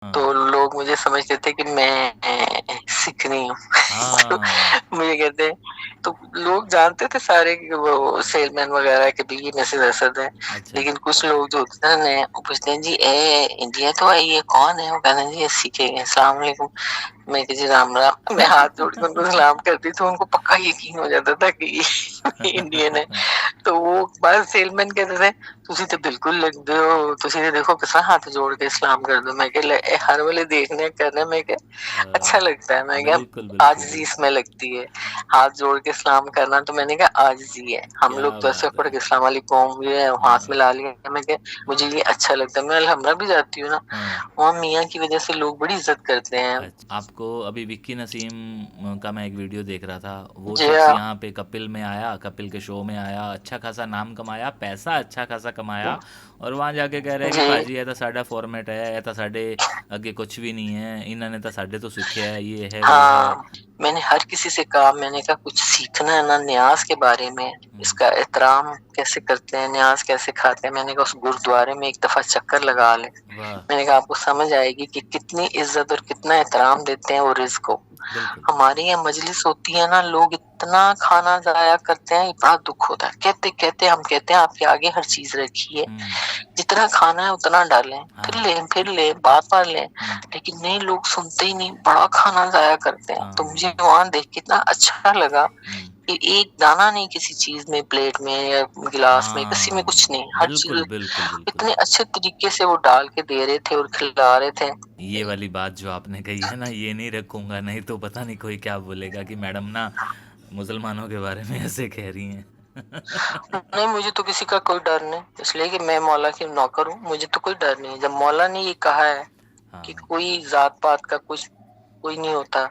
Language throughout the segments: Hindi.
हाँ, तो लोग मुझे समझते थे कि मैं सिख नहीं हूँ। हाँ, तो मुझे कहते हैं, तो लोग जानते थे सारे कि वो सेलमैन वगैरह के भी ये मैसेज असद है। अच्छा, लेकिन कुछ लोग जो होते हैं ना नए, वो पूछते हैं जी ए इंडिया तो है, ये कौन है? वो कहते हैं जी ये सीखेंगे, अस्सलाम वालेकुम। मैं कहा जी राम राम, मैं हाथ जोड़ के उनको सलाम करती तो उनको पक्का यकीन हो जाता था कि ये इंडियन है। तो वो बाद सेलमैन कहते थे ਤੁਸੀਂ ਤੇ ਬਿਲਕੁਲ ਲੱਗਦੇ ਹੋ, ਤੁਸੀਂ ਤੇ देखो किस तरह हाथ जोड़ के सलाम कर दो। मैं कहा हर वाले देखने करने में क्या अच्छा लगता है। मैं क्या बिल्कुल, बिल्कुल, आजिज़ी इसमें बिल्कुल। लगती है, हाथ जोड़ के सलाम करना। तो मैंने कहा आजिज़ी है। हम क्या लोग तो ऐसे बात पढ़ है! के अस्सलाम वालेकुम ये हाथ हाँ, मिला लिया। मैं कहा मुझे ये अच्छा लगता है। मैं अलहमरा भी जाती हूँ ना, हाँ। वहाँ मियाँ की वजह से लोग बड़ी इज्जत करते हैं। आपको अभी विक्की नसीम का मैं एक वीडियो देख रहा था, वो जी शख्स हाँ। यहाँ पे कपिल में आया, कपिल के शो में आया, अच्छा खासा नाम कमाया, पैसा अच्छा खासा कमाया, और वहाँ जाके कह रहा है कि जी भाजी ये तो साडा फॉर्मेट है, ये तो साडे अगे कुछ भी नहीं है, इन्होंने तो साडे तो सीखा है, ये है वो है। हाँ, मैंने हर किसी से कहा, मैंने कहा कुछ सीखना है ना न्याज के बारे में, हम्म, इसका एहतराम कैसे करते हैं, न्याज कैसे खाते हैं। मैंने कहा उस गुरुद्वारे में एक दफा चक्कर लगा ले। वाह, मैंने कहा आपको समझ आएगी कि कितनी इज्जत और कितना एहतराम देते हैं वो रिज्क को। बिल्कुल। हमारे यहाँ मजलिस होती है ना, लोग इतना खाना जाया करते हैं, बड़ा दुख होता है। कहते कहते हम कहते हैं आपके आगे हर चीज रखी है, हम्म, जितना खाना है उतना डालें, हाँ, फिर ले बात मार लें। हम्म, लेकिन नहीं, लोग सुनते ही नहीं, बड़ा खाना जाया करते हैं। तो मुझे हाँ, वहां देख के इतना अच्छा लगा हम्म, कि एक दाना नहीं किसी चीज में, प्लेट में या गिलास में, किसी में कुछ हाँ, नहीं, हर बिल्कुल, चीज बिल्कुल, बिल्कुल। इतने अच्छे तरीके से वो डाल के दे रहे थे और खिला रहे थे। ये वाली बात जो आपने कही है ना, ये नहीं रखूंगा, नहीं तो पता नहीं कोई क्या बोलेगा कि मैडम ना मुसलमानों के बारे में ऐसे कह रही हैं। नहीं, मुझे तो किसी का कोई डर नहीं, इसलिए कि मैं मौला की नौकर हूँ। मुझे तो कोई डर नहीं है। जब मौला ने ये कहा है कि हाँ, कोई जात पात का कुछ कोई नहीं होता,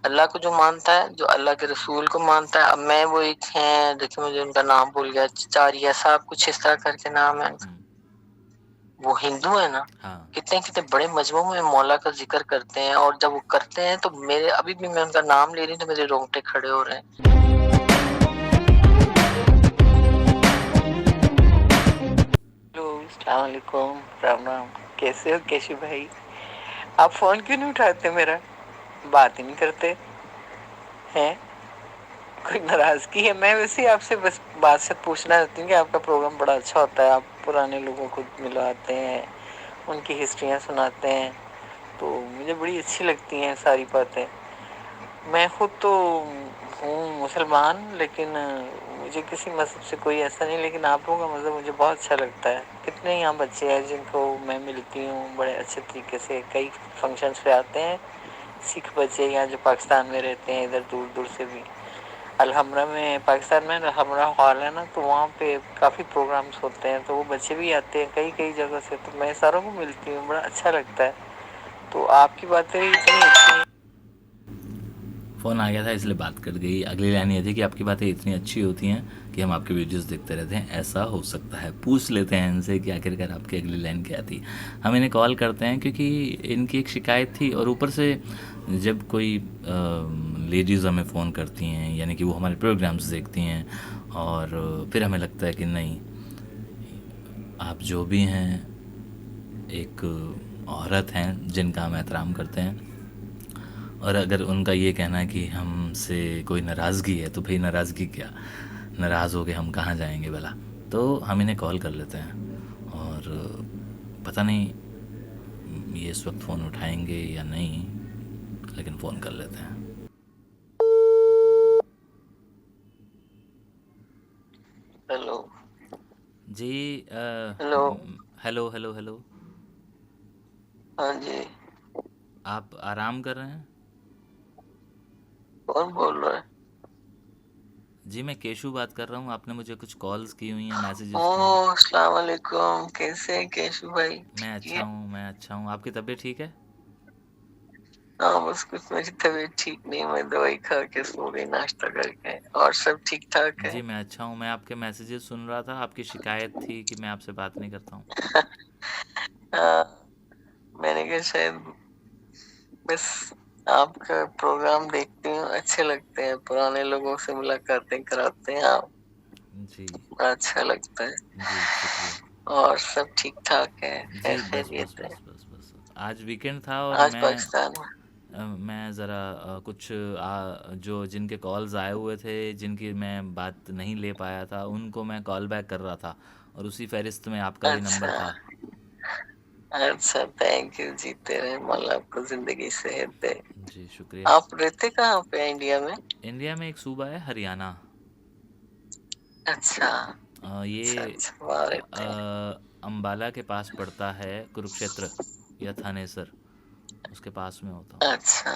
अल्लाह को जो मानता है, जो अल्लाह के रसूल को मानता है। अब मैं वो एक है, देखिए मुझे उनका नाम भूल गया, चारिया साहब कुछ इस तरह करके नाम है उनका। हम्म, वो हिंदू है ना, हाँ, कितने कितने बड़े मजमू में मौला का जिक्र करते हैं। और जब वो करते हैं तो मेरे अभी भी मैं उनका नाम ले रही हूँ तो मेरे रोंगटे खड़े हो रहे हैं। हेलो, अस्सलाम वालेकुम, राम राम। कैसे हो केशव भाई? आप फोन क्यों नहीं उठाते मेरा? बात ही नहीं करते हैं? कोई नाराजगी है? मैं वैसे ही आपसे बस बात से पूछना चाहती हूँ कि आपका प्रोग्राम बड़ा अच्छा होता है, आप पुराने लोगों को मिलवाते हैं, उनकी हिस्ट्रियाँ सुनाते हैं, तो मुझे बड़ी अच्छी लगती हैं सारी बातें। मैं खुद तो हूँ मुसलमान, लेकिन मुझे किसी मजहब से कोई ऐसा नहीं, लेकिन आप लोगों का मजहब मुझे बहुत अच्छा लगता है। कितने यहाँ बच्चे हैं जिनको मैं मिलती हूँ, बड़े अच्छे तरीके से कई फंक्शंस पे आते हैं, सिख बच्चे यहाँ जो पाकिस्तान में रहते हैं, इधर दूर दूर से भी। अलहमरा में, पाकिस्तान में अलहमरा हॉल है ना, तो वहाँ पे काफ़ी प्रोग्राम्स होते हैं, तो वो बच्चे भी आते हैं कई कई जगह से, तो मैं सारों को मिलती हूँ, बड़ा अच्छा लगता है। तो आपकी बातें इतनी अच्छी हैं। फ़ोन आ गया था इसलिए बात कट गई। अगली लाइन ये थी कि आपकी बातें इतनी अच्छी होती हैं कि हम आपके वीडियोस देखते रहते हैं, ऐसा हो सकता है? पूछ लेते हैं इनसे कि आखिरकार आपकी अगली लाइन क्या थी। हम इन्हें कॉल करते हैं क्योंकि इनकी एक शिकायत थी, और ऊपर से जब कोई लेडीज़ हमें फ़ोन करती हैं, यानी कि वो हमारे प्रोग्राम्स देखती हैं, और फिर हमें लगता है कि नहीं, आप जो भी हैं एक औरत हैं जिनका हम एहतराम करते हैं, और अगर उनका ये कहना है कि हमसे कोई नाराज़गी है, तो भाई नाराज़गी क्या, नाराज़ हो के हम कहाँ जाएंगे भला? तो हम इन्हें कॉल कर लेते हैं, और पता नहीं ये इस वक्त फ़ोन उठाएंगे या नहीं, लेकिन फ़ोन कर लेते हैं। हेलो। जी, हेलो। Hello, hello, hello. हाँ जी। आप आराम कर रहे हैं? कौन बोल रहा है? जी, मैं केशु बात कर रहा हूँ। आपने मुझे कुछ कॉल्स की हुई हैं, मैसेजेस किए हैं। ओह, अस्सलाम वालेकुम, कैसे हैं केशु भाई? मैं ठीक अच्छा है। हूँ, मैं अच्छा हूँ। आपकी तबीयत ठीक है? हाँ, बस कुछ मेरी तबीयत ठीक नहीं, मैं दवाई खा के सो गई नाश्ता करके, और सब ठीक ठाक है। जी, मैं अच्छा हूँ। मैं आपके मैसेजेस सुन रहा था। आपकी शिकायत थी कि मैं आपसे बात नहीं करता हूँ। हाँ, मैंने कहा शायद बस आपका प्रोग्राम देखती हूँ, अच्छे लगते हैं, पुराने लोगों से मुलाकातें कराते हैं आप, जी, बड़ा अच्छा लगता है। जी, शुक्रिया। और सब ठीक ठाक है, खैर जी, बस, बस, खैरियत है। बस, बस, बस। आज वीकेंड था और आज पाकिस्तान में? मैं ज़रा कुछ जो जिनके कॉल्स आए हुए थे, जिनकी मैं बात नहीं ले पाया था, उनको मैं कॉल बैक कर रहा था, और उसी फहरिस्त में आपका भी नंबर अच्छा। था। अच्छा, थैंक यू। जीते रहे, मौला आपको जिंदगी सेहत दे। जी शुक्रिया। आप रहते कहाँ पे हैं इंडिया में? इंडिया में एक सूबा है हरियाणा। अच्छा। अच्छा ये अच्छा, वहाँ रहते हैं। अम्बाला के पास पड़ता है, कुरुक्षेत्र या थानेसर, उसके पास में होता हूँ। अच्छा।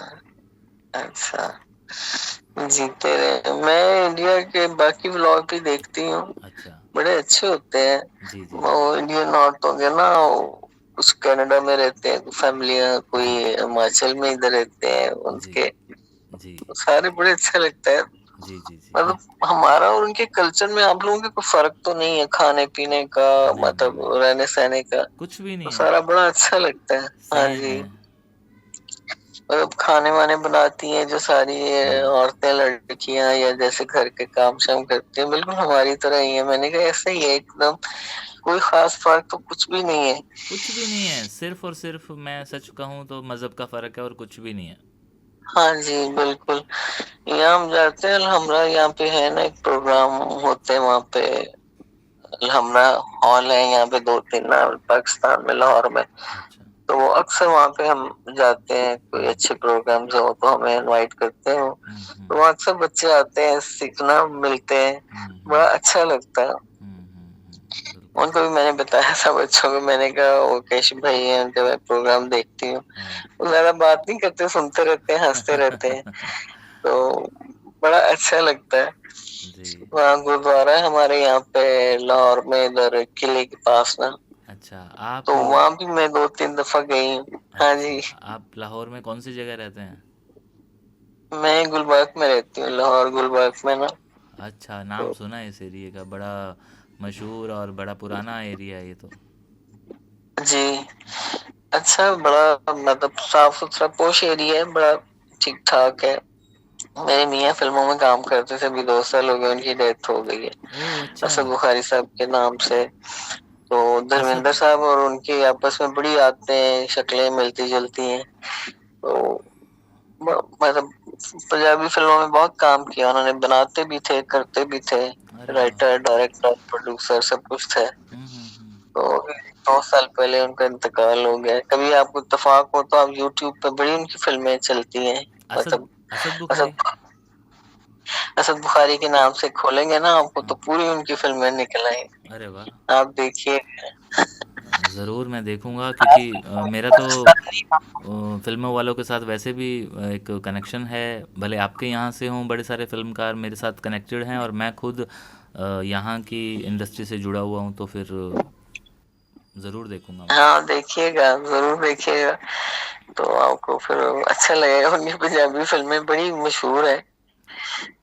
अच्छा। जीते रहे। मैं इंडिया के बाकी व्लॉग भी देखती हूँ, अच्छा। बड़े अच्छे होते हैं। जी जी वो जी। इंडियन नॉर्थ हो गया ना, कुछ कनाडा में रहते हैं फैमिलियां, कोई जी हिमाचल में इधर रहते हैं जी उनके, जी सारे बड़े अच्छा लगता है। जी जी जी। मतलब हमारा और उनके कल्चर में आप लोगों के कोई फर्क तो नहीं है खाने पीने का, नहीं नहीं मतलब नहीं, रहने सहने का, कुछ भी तो नहीं है। सारा बड़ा अच्छा लगता है। हाँ सेम जी। है। मतलब खाने वाने बनाती हैं जो सारी ये हाँ, औरतें लड़कियां, या जैसे घर के काम शाम करती हैं, बिल्कुल हमारी तरह ही है। मैंने कहा ऐसे ही है एकदम, कोई खास फर्क तो कुछ भी नहीं है। कुछ भी नहीं है, सिर्फ और सिर्फ मैं सच कहूँ तो मज़हब का फ़र्क है, और कुछ भी नहीं है। हाँ जी बिल्कुल। यहाँ हम जाते हैं, हमारा यहाँ पे है ना एक प्रोग्राम होते हैं वहाँ पे, हमारा हॉल है यहाँ पे दो तीन ना, पाकिस्तान में लाहौर में। अच्छा। तो वो अक्सर वहाँ पे हम जाते हैं, कोई हम्म अच्छे प्रोग्राम्स हो तो हमें इनवाइट करते हैं वो। तो हम्म वहाँ अक्सर बच्चे आते हैं, सीखना मिलते हैं, बड़ा हम्म अच्छा लगता है। बिल्कुल उनको भी मैंने बताया था बच्चों को, मैंने कहा वो कैश भाई है, उनके मैं प्रोग्राम देखती हूँ। हाँ। वो ज्यादा बात नहीं करते, सुनते रहते हैं, हंसते रहते हैं, तो बड़ा अच्छा लगता है। जी। वहाँ गुरुद्वारा है हमारे यहाँ पे लाहौर में, इधर किले के पास ना, अच्छा आप। तो वहां भी मैं दो तीन दफा गई हूँ। हाँ अच्छा जी। आप लाहौर में कौन सी जगह रहते हैं? मैं गुलबर्ग में रहती हूँ, लाहौर गुलबर्ग में ना। अच्छा, नाम तो सुना है इस एरिया का, बड़ा मशहूर और बड़ा पुराना एरिया है ये तो। जी, अच्छा, बड़ा मतलब साफ सुथरा पोश एरिया है, बड़ा ठीक ठाक है। मेरे मियाँ फिल्मों में काम करते थे, अभी 2 साल हो गए, उनकी डेथ हो गई है। ओह अच्छा। असद बुखारी साहब के नाम से। तो असद। धर्मेंद्र साहब और उनकी आपस में बड़ी आदतें शक्लें मिलती जुलती हैं। तो मतलब पंजाबी फिल्मों में बहुत काम किया उन्होंने, बनाते भी थे करते भी थे, अरे वाह। राइटर डायरेक्टर प्रोड्यूसर सब कुछ थे। तो 2 साल पहले उनका इंतकाल हो गया। कभी आपको इत्तेफाक हो तो आप यूट्यूब पे बड़ी उनकी फिल्में चलती हैं, असद। मतलब असद असद बुखारी। असद बुखारी के नाम से खोलेंगे ना आपको, तो हाँ। पूरी उनकी फिल्में निकल आएंगी। अरे वाह। आप देखिए। ज़रूर मैं देखूंगा, क्योंकि मेरा तो फिल्मों वालों के साथ वैसे भी एक कनेक्शन है। भले आपके यहाँ से हों, बड़े सारे फिल्मकार मेरे साथ कनेक्टेड हैं, और मैं खुद यहाँ की इंडस्ट्री से जुड़ा हुआ हूँ, तो फिर ज़रूर देखूंगा मैं। हाँ देखिएगा, जरूर देखिएगा, तो आपको फिर अच्छा लगेगा। उनकी पंजाबी फिल्में बड़ी मशहूर है,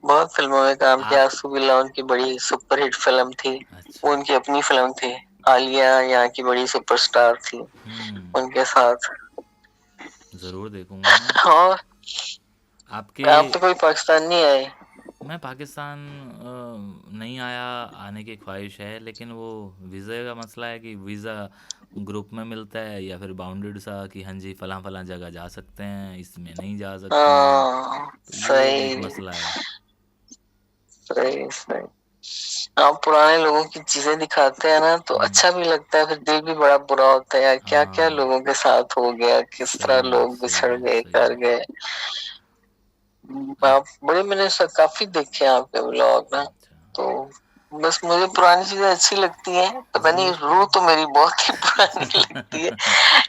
बहुत फिल्मों में काम किया। आप। आंसू बिल्ला उनकी बड़ी सुपरहिट फिल्म थी, अच्छा। वो उनकी अपनी फिल्म थी। आलिया यहाँ की बड़ी सुपरस्टार थी, उनके साथ। ज़रूर देखूंगा मैं। और आपके। आप तो कोई पाकिस्तान नहीं आए? मैं पाकिस्तान नहीं आया, आने की ख्वाहिश है, लेकिन वो वीज़ा का मसला है कि वीज़ा ग्रुप में मिलता है या फिर बाउंडेड सा, कि हाँ जी फलां फलां जगह जा सकते हैं, इसमें नहीं जा सकते हैं। हाँ तो ये एक सही, मसला है। सही सही। आप पुराने लोगों की चीजें दिखाते हैं ना, तो हम्म। अच्छा भी लगता है, फिर दिल भी बड़ा बुरा होता है यार, क्या क्या हाँ। लोगों के साथ हो गया, किस तरह सही है लोग सही बिछड़ है गए, सही कर है। गए। आप। आप बड़े, मैंने काफी देखे हैं आपके व्लॉग ना, अच्छा। तो बस मुझे पुरानी चीजें अच्छी लगती हैं। पता नहीं, ज़रूर। रूह तो मेरी बहुत ही पुरानी लगती है,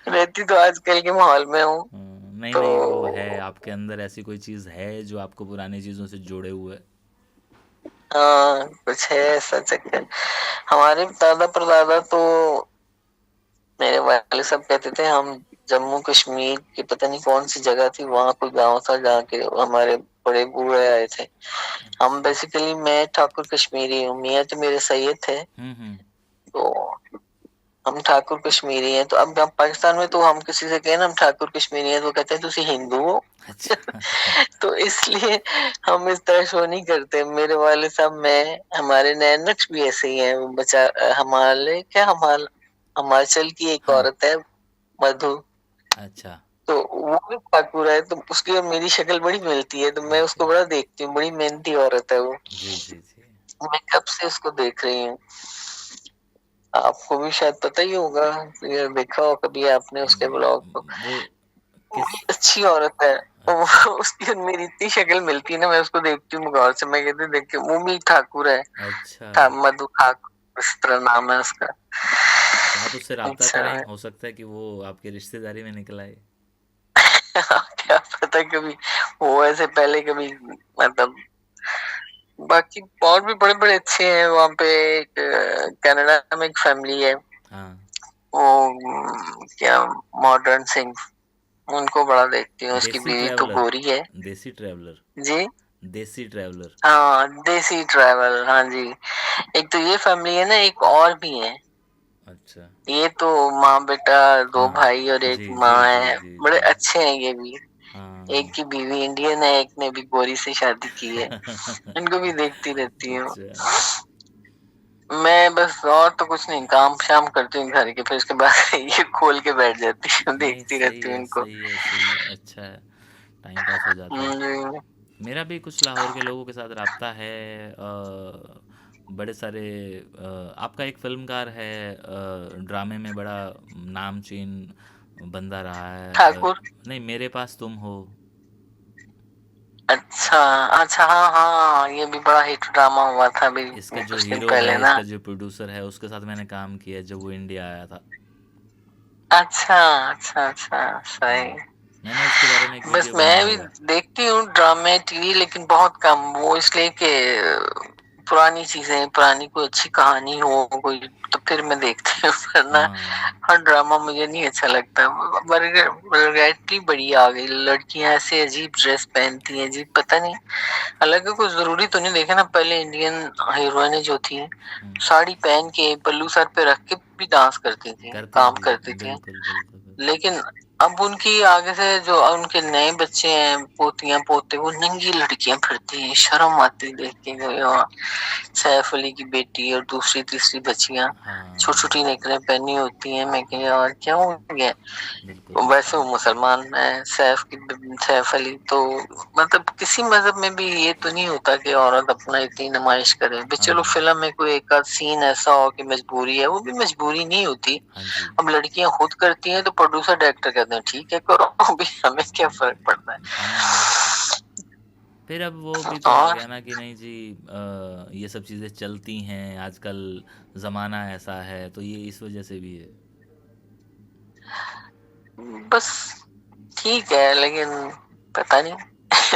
रहती तो आजकल के माहौल में हूँ। नहीं तो नहीं, वो है आपके अंदर ऐसी कोई चीज़ है जो आपको पुरानी चीज़ों से जोड़े हुए है। हाँ, कुछ है ऐसा चक्कर। हमारे दादा परदादा तो, मेरे वाले साहब कहते थे, हम जम्मू कश्मीर की पता नहीं कौन सी जगह थी, वहां कोई गांव था जहाँ के हमारे बड़े बूढ़े आए थे। हम अच्छा। बेसिकली, मैं ठाकुर कश्मीरी हूँ, मियाँ तो मेरे सैयद थे। हम्म। तो हम ठाकुर कश्मीरी हैं। तो अब हम पाकिस्तान में, तो हम किसी से कहें ना हम ठाकुर कश्मीरी हैं, तो कहते हैं तुसी हिंदू हो। अच्छा। तो इसलिए हम इस तरह शो नहीं करते। मेरे वाले साहब, मैं, हमारे नैनक्स भी ऐसे ही हैं। वो बचा हमारे क्या, हिमाचल की एक हाँ। औरत है, मधु, अच्छा, तो वो भी ठाकुर है, तो उसकी और मेरी शक्ल बड़ी मिलती है, तो मैं अच्छा। उसको बड़ा देखती हूँ, बड़ी मेहनती औरत है वो। जी, जी, जी। मैं कब से उसको देख रही हूँ। आपको भी शायद पता ही होगा, या देखा हो कभी आपने उसके ब्लॉग को। वो किस बड़ी अच्छी औरत है। वो अच्छा, उसकी और मेरी इतनी शक्ल मिलती है ना, मैं उसको देखती हूँ गौर से, मैं कहती हूँ, देख के वो भी ठाकुर है। अच्छा। मधु ठाकुर इस तरह नाम है उसका। तो आप उससे राब्ता अच्छा करें, है। हो सकता है कि वो आपकी रिश्तेदारी में निकल आए। क्या पता कभी वो ऐसे पहले कभी, मतलब बाकी और भी बड़े बड़े अच्छे हैं वहां पे। एक कनाडा में एक फैमिली है, हाँ, वो क्या, मॉडर्न सिंह, उनको बड़ा देखती हूँ। उसकी देसी बीवी तो ट्रैवलर, गोरी है। देसी ट्रैवलर, जी। देसी ट्रैवलर। हाँ देसी ट्रैवल, हाँ जी। एक तो ये फैमिली है ना, एक और भी है। अच्छा, ये तो माँ बेटा, दो हाँ, भाई और एक जी, माँ जी, जी, है, जी, बड़े जी। अच्छे हैं ये भी। एक हाँ। की बीवी इंडियन है, एक ने भी गोरी से शादी की है। इनको भी देखती रहती हूँ। अच्छा, मैं बस और तो कुछ नहीं, काम शाम करती हूँ घर के, फिर उसके बाद ये खोल के बैठ जाती हूँ, नहीं, देखती सही रहती हूँ है, इनको। सही है, सही है, अच्छा है, टाइम पास हो जाता है। हम्म, मेरा भी कुछ लाहौर के लोगों के साथ राब्ता है। बड़े सारे आपका एक फ़िल्मकार है, ड्रामे में बड़ा नामचीन बंदा रहा है, ठाकुर। नहीं, मेरे पास तुम हो। अच्छा, अच्छा, हाँ हाँ, ये भी बड़ा हिट ड्रामा हुआ था अभी इसका जो कुछ दिन हीरो पहले है, ना। इसका जो प्रोड्यूसर है, उसके साथ मैंने काम किया जब वो इंडिया आया था। अच्छा, अच्छा, अच्छा, सही। मैंने उसके बारे में एक बस वीडियो बनाया मैं भी हुआ है। देखती हूँ ड्रामे टीवी, लेकिन बहुत कम, वो इसलिए कि पुरानी चीजें, पुरानी कोई अच्छी कहानी हो कोई, तो फिर मैं देखती हूँ, वरना हाँ, हर ड्रामा मुझे नहीं अच्छा लगता। वैरायटी बड़ी आ गई, लड़कियां ऐसे अजीब ड्रेस पहनती हैं, अजीब, पता नहीं। हालांकि कुछ जरूरी तो नहीं, देखे ना, पहले इंडियन हीरोइनें जो थी, हम्म, साड़ी पहन के पल्लू सर पे रख के भी डांस करती थी, करती काम थी, करती थी। बिल्कुल, बिल्कुल, बिल्कुल। लेकिन अब उनकी आगे से जो उनके नए बच्चे हैं, पोतियां पोते, वो नंगी लड़कियां फिरती हैं, शर्म आती है देख के। सैफ अली की बेटी और दूसरी तीसरी बच्चियां छोटी हाँ, छोटी नेकलें पहनी होती हैं। मैं कह यार क्या हो गया। बिल्कुल, वैसे बिल्कुल। वो मुसलमान है, सैफ अली तो, मतलब किसी मजहब में भी ये तो नहीं होता कि औरत अपना इतनी नुमाइश करे भी। चलो हाँ, फिल्म में कोई एक आध सीन ऐसा हो कि मजबूरी है, वो भी मजबूरी नहीं होती। हाँ जी। अब लड़कियां खुद करती हैं तो प्रोड्यूसर डायरेक्टर कहते हैं ठीक है करो, अभी हमें क्या फर्क पड़ता है। हाँ, फिर अब वो भी तो आ और गया ना कि नहीं जी, ये सब चीज़ें चलती हैं आजकल, ज़माना ऐसा है, तो ये इस वजह से भी है। बस ठीक है, लेकिन पता नहीं,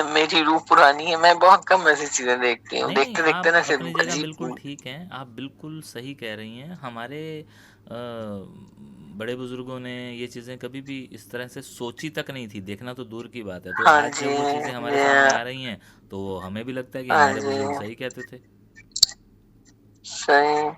मेरी रूह पुरानी है, मैं बहुत कम ऐसी चीजें देखती हूँ, नहीं, नहीं, देखते देखते आप ना अपनी सिर्फ जगह बिल्कुल अजीब। ठीक हैं, आप बिल्कुल सही कह रही हैं। हमारे बड़े बुजुर्गों ने ये चीज़ें कभी भी इस तरह से सोची तक नहीं थी, देखना तो दूर की बात है। तो हाँ आज जी, जब वो चीज़ें हमारे सामने ये, आ रही हैं, तो हमें भी लगता है कि हाँ हमारे जी, बुजुर्ग सही कहते थे। सही।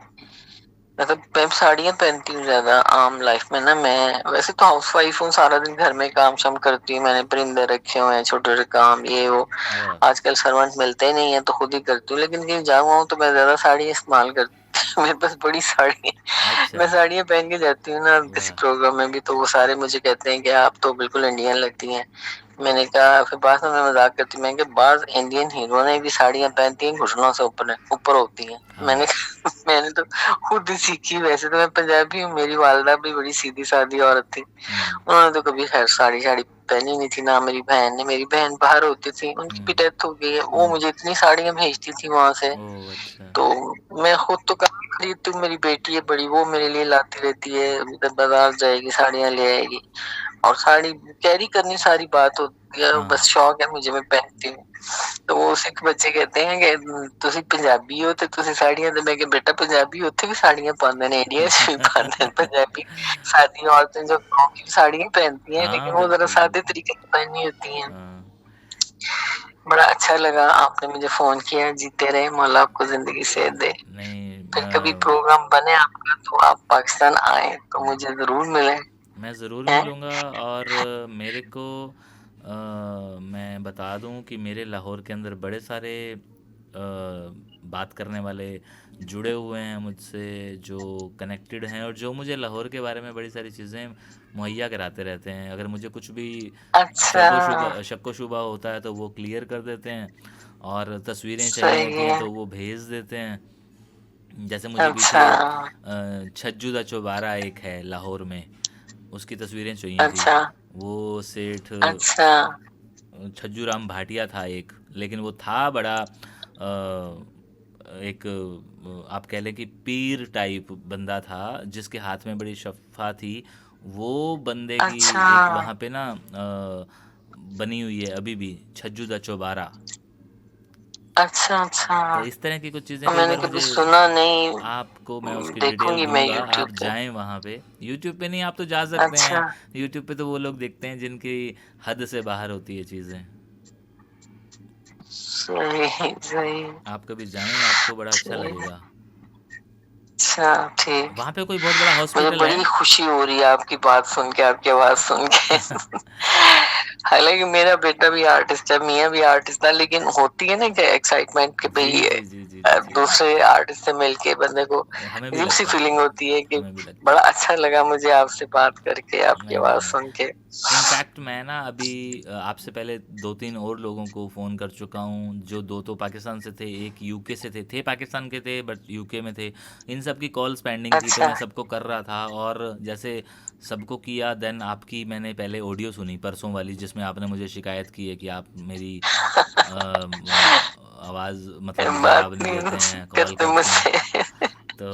मतलब मैं साड़ियाँ पहनती हूँ ज्यादा आम लाइफ में ना। मैं वैसे तो हाउस वाइफ हूँ, सारा दिन घर में काम शाम करती हूँ, मैंने परिंदे रखे हुए हैं, छोटे छोटे काम ये वो। वाह! आजकल सर्वेंट मिलते ही नहीं है, तो खुद ही करती हूँ, लेकिन कहीं जाऊँ आऊँ तो मैं ज्यादा साड़ी इस्तेमाल करती हूँ। मेरे पास बड़ी साड़ी है। अच्छा, मैं साड़ियाँ पहन के जाती हूँ ना किसी वाह! प्रोग्राम में भी, तो वो सारे मुझे कहते हैं कि आप तो बिल्कुल इंडियन लगती हैं। मैंने कहा, फिर बाद में मैं मजाक करती हूँ, मैंने कहा बाज इंडियन हीरो ने भी साड़ियाँ पहनती हैं, घुटनों से ऊपर ऊपर होती हैं। हाँ, मैंने मैंने तो खुद ही सीखी। वैसे तो मैं पंजाबी हूँ, मेरी वालदा भी बड़ी सीधी सादी औरत थी, हुँ, उन्होंने तो कभी खैर साड़ी साड़ी पहनी नहीं थी ना। मेरी बहन ने, मेरी बहन बाहर होती थी, उनकी भी हुँ, डेथ हो गई है, वो हुँ। मुझे इतनी साड़ियां भेजती थी वहां से। ओह! अच्छा, तो मैं खुद तो कहाँ खरीदती हूँ, मेरी बेटी है बड़ी, वो मेरे लिए लाती रहती है, इधर बाजार जाएगी साड़ियां ले आएगी। और साड़ी कैरी करनी सारी बात होती है, हाँ। बस शौक है मुझे, मैं पहनती हूँ। तो वो सिख बच्चे कहते हैं कि तुसी पंजाबी हो ते तुसी साड़ियां, तो मैं कि बेटा पंजाबी उत्थे भी साड़ियां पाते हैं, इंडिया च भी पाते हैं पंजाबी। सादी औरतें जो गाँव की भी साड़ियां पहनती हैं, हाँ, लेकिन वो जरा बिल्कुल, सादे बिल्कुल। तरीके से पहनी होती हैं। हाँ, बड़ा अच्छा लगा आपने मुझे फोन किया, जीते रहे मौला आपको जिंदगी से दे। नहीं, फिर कभी प्रोग्राम बने आपका तो आप पाकिस्तान आए तो मुझे जरूर मिले। मैं ज़रूर हैं। मिलूँगा। और मेरे को मैं बता दूँ कि मेरे लाहौर के अंदर बड़े सारे बात करने वाले जुड़े हुए हैं मुझसे, जो कनेक्टेड हैं और जो मुझे लाहौर के बारे में बड़ी सारी चीज़ें मुहैया कराते रहते हैं। अगर मुझे कुछ भी अच्छा। शक व शुबा होता है तो वो क्लियर कर देते हैं, और तस्वीरें चाहिए सही होती हैं है। तो वो भेज देते हैं। जैसे मुझे पीछे अच्छा। छज्जू दा चौबारा एक है लाहौर में, उसकी तस्वीरें चाहिए थी। अच्छा। वो सेठ अच्छा। छज्जू राम भाटिया था एक, लेकिन वो था बड़ा एक आप कह लें कि पीर टाइप बंदा था, जिसके हाथ में बड़ी शफ़ा थी। वो बंदे की अच्छा। एक वहाँ पे ना बनी हुई है अभी भी, छज्जू दा चौबारा। अच्छा। अच्छा। तो इस तरह की कुछ चीज़ें कई मैंने बार कभी मुझे, सुना नहीं। आपको मैं उसकी डिटेल देखूंगी मैं दूंगा, यूट्यूब आप पे। जाएं वहाँ पे। यूट्यूब पे नहीं, आप तो जा सकते अच्छा। हैं। यूट्यूब पे तो वो लोग देखते हैं जिनकी हद से बाहर होती है चीज़ें। सही। सही। आप कभी जाएं, आपको बड़ा अच्छा ठीक। लगेगा। अच्छा। ठीक। वहाँ पे कोई बहुत बड़ा मुझे हॉस्पिटल है। बड़ी खुशी हो रही है आपकी बात सुन के, आपकी आवाज सुन के। हालांकि मेरा बेटा भी आर्टिस्ट है, मियाँ भी आर्टिस्ट था, लेकिन होती है ना कि एक्साइटमेंट के जी भाई जी जी जी जी जी। दूसरे आर्टिस्ट से मिलके बंदे को हमें भी अजीब सी लगता है, फीलिंग होती है कि हमें भी लगता बड़ा है। अच्छा लगा मुझे आपसे बात करके, आपकी नहीं नहीं आवाज नहीं। सुन के। इनफैक्ट मैं ना अभी आपसे पहले दो तीन और लोगों को फ़ोन कर चुका हूँ, जो दो तो पाकिस्तान से थे, एक यूके से थे पाकिस्तान के थे बट यूके में थे। इन सब की कॉल्स पेंडिंग थी, तो अच्छा। मैं सबको कर रहा था। और जैसे सबको किया, देन आपकी मैंने पहले ऑडियो सुनी परसों वाली, जिसमें आपने मुझे शिकायत की है कि आप मेरी आवाज़ मतलब बात जवाब नहीं देते नहीं हैं, कॉल करते करते हैं। मुझसे। तो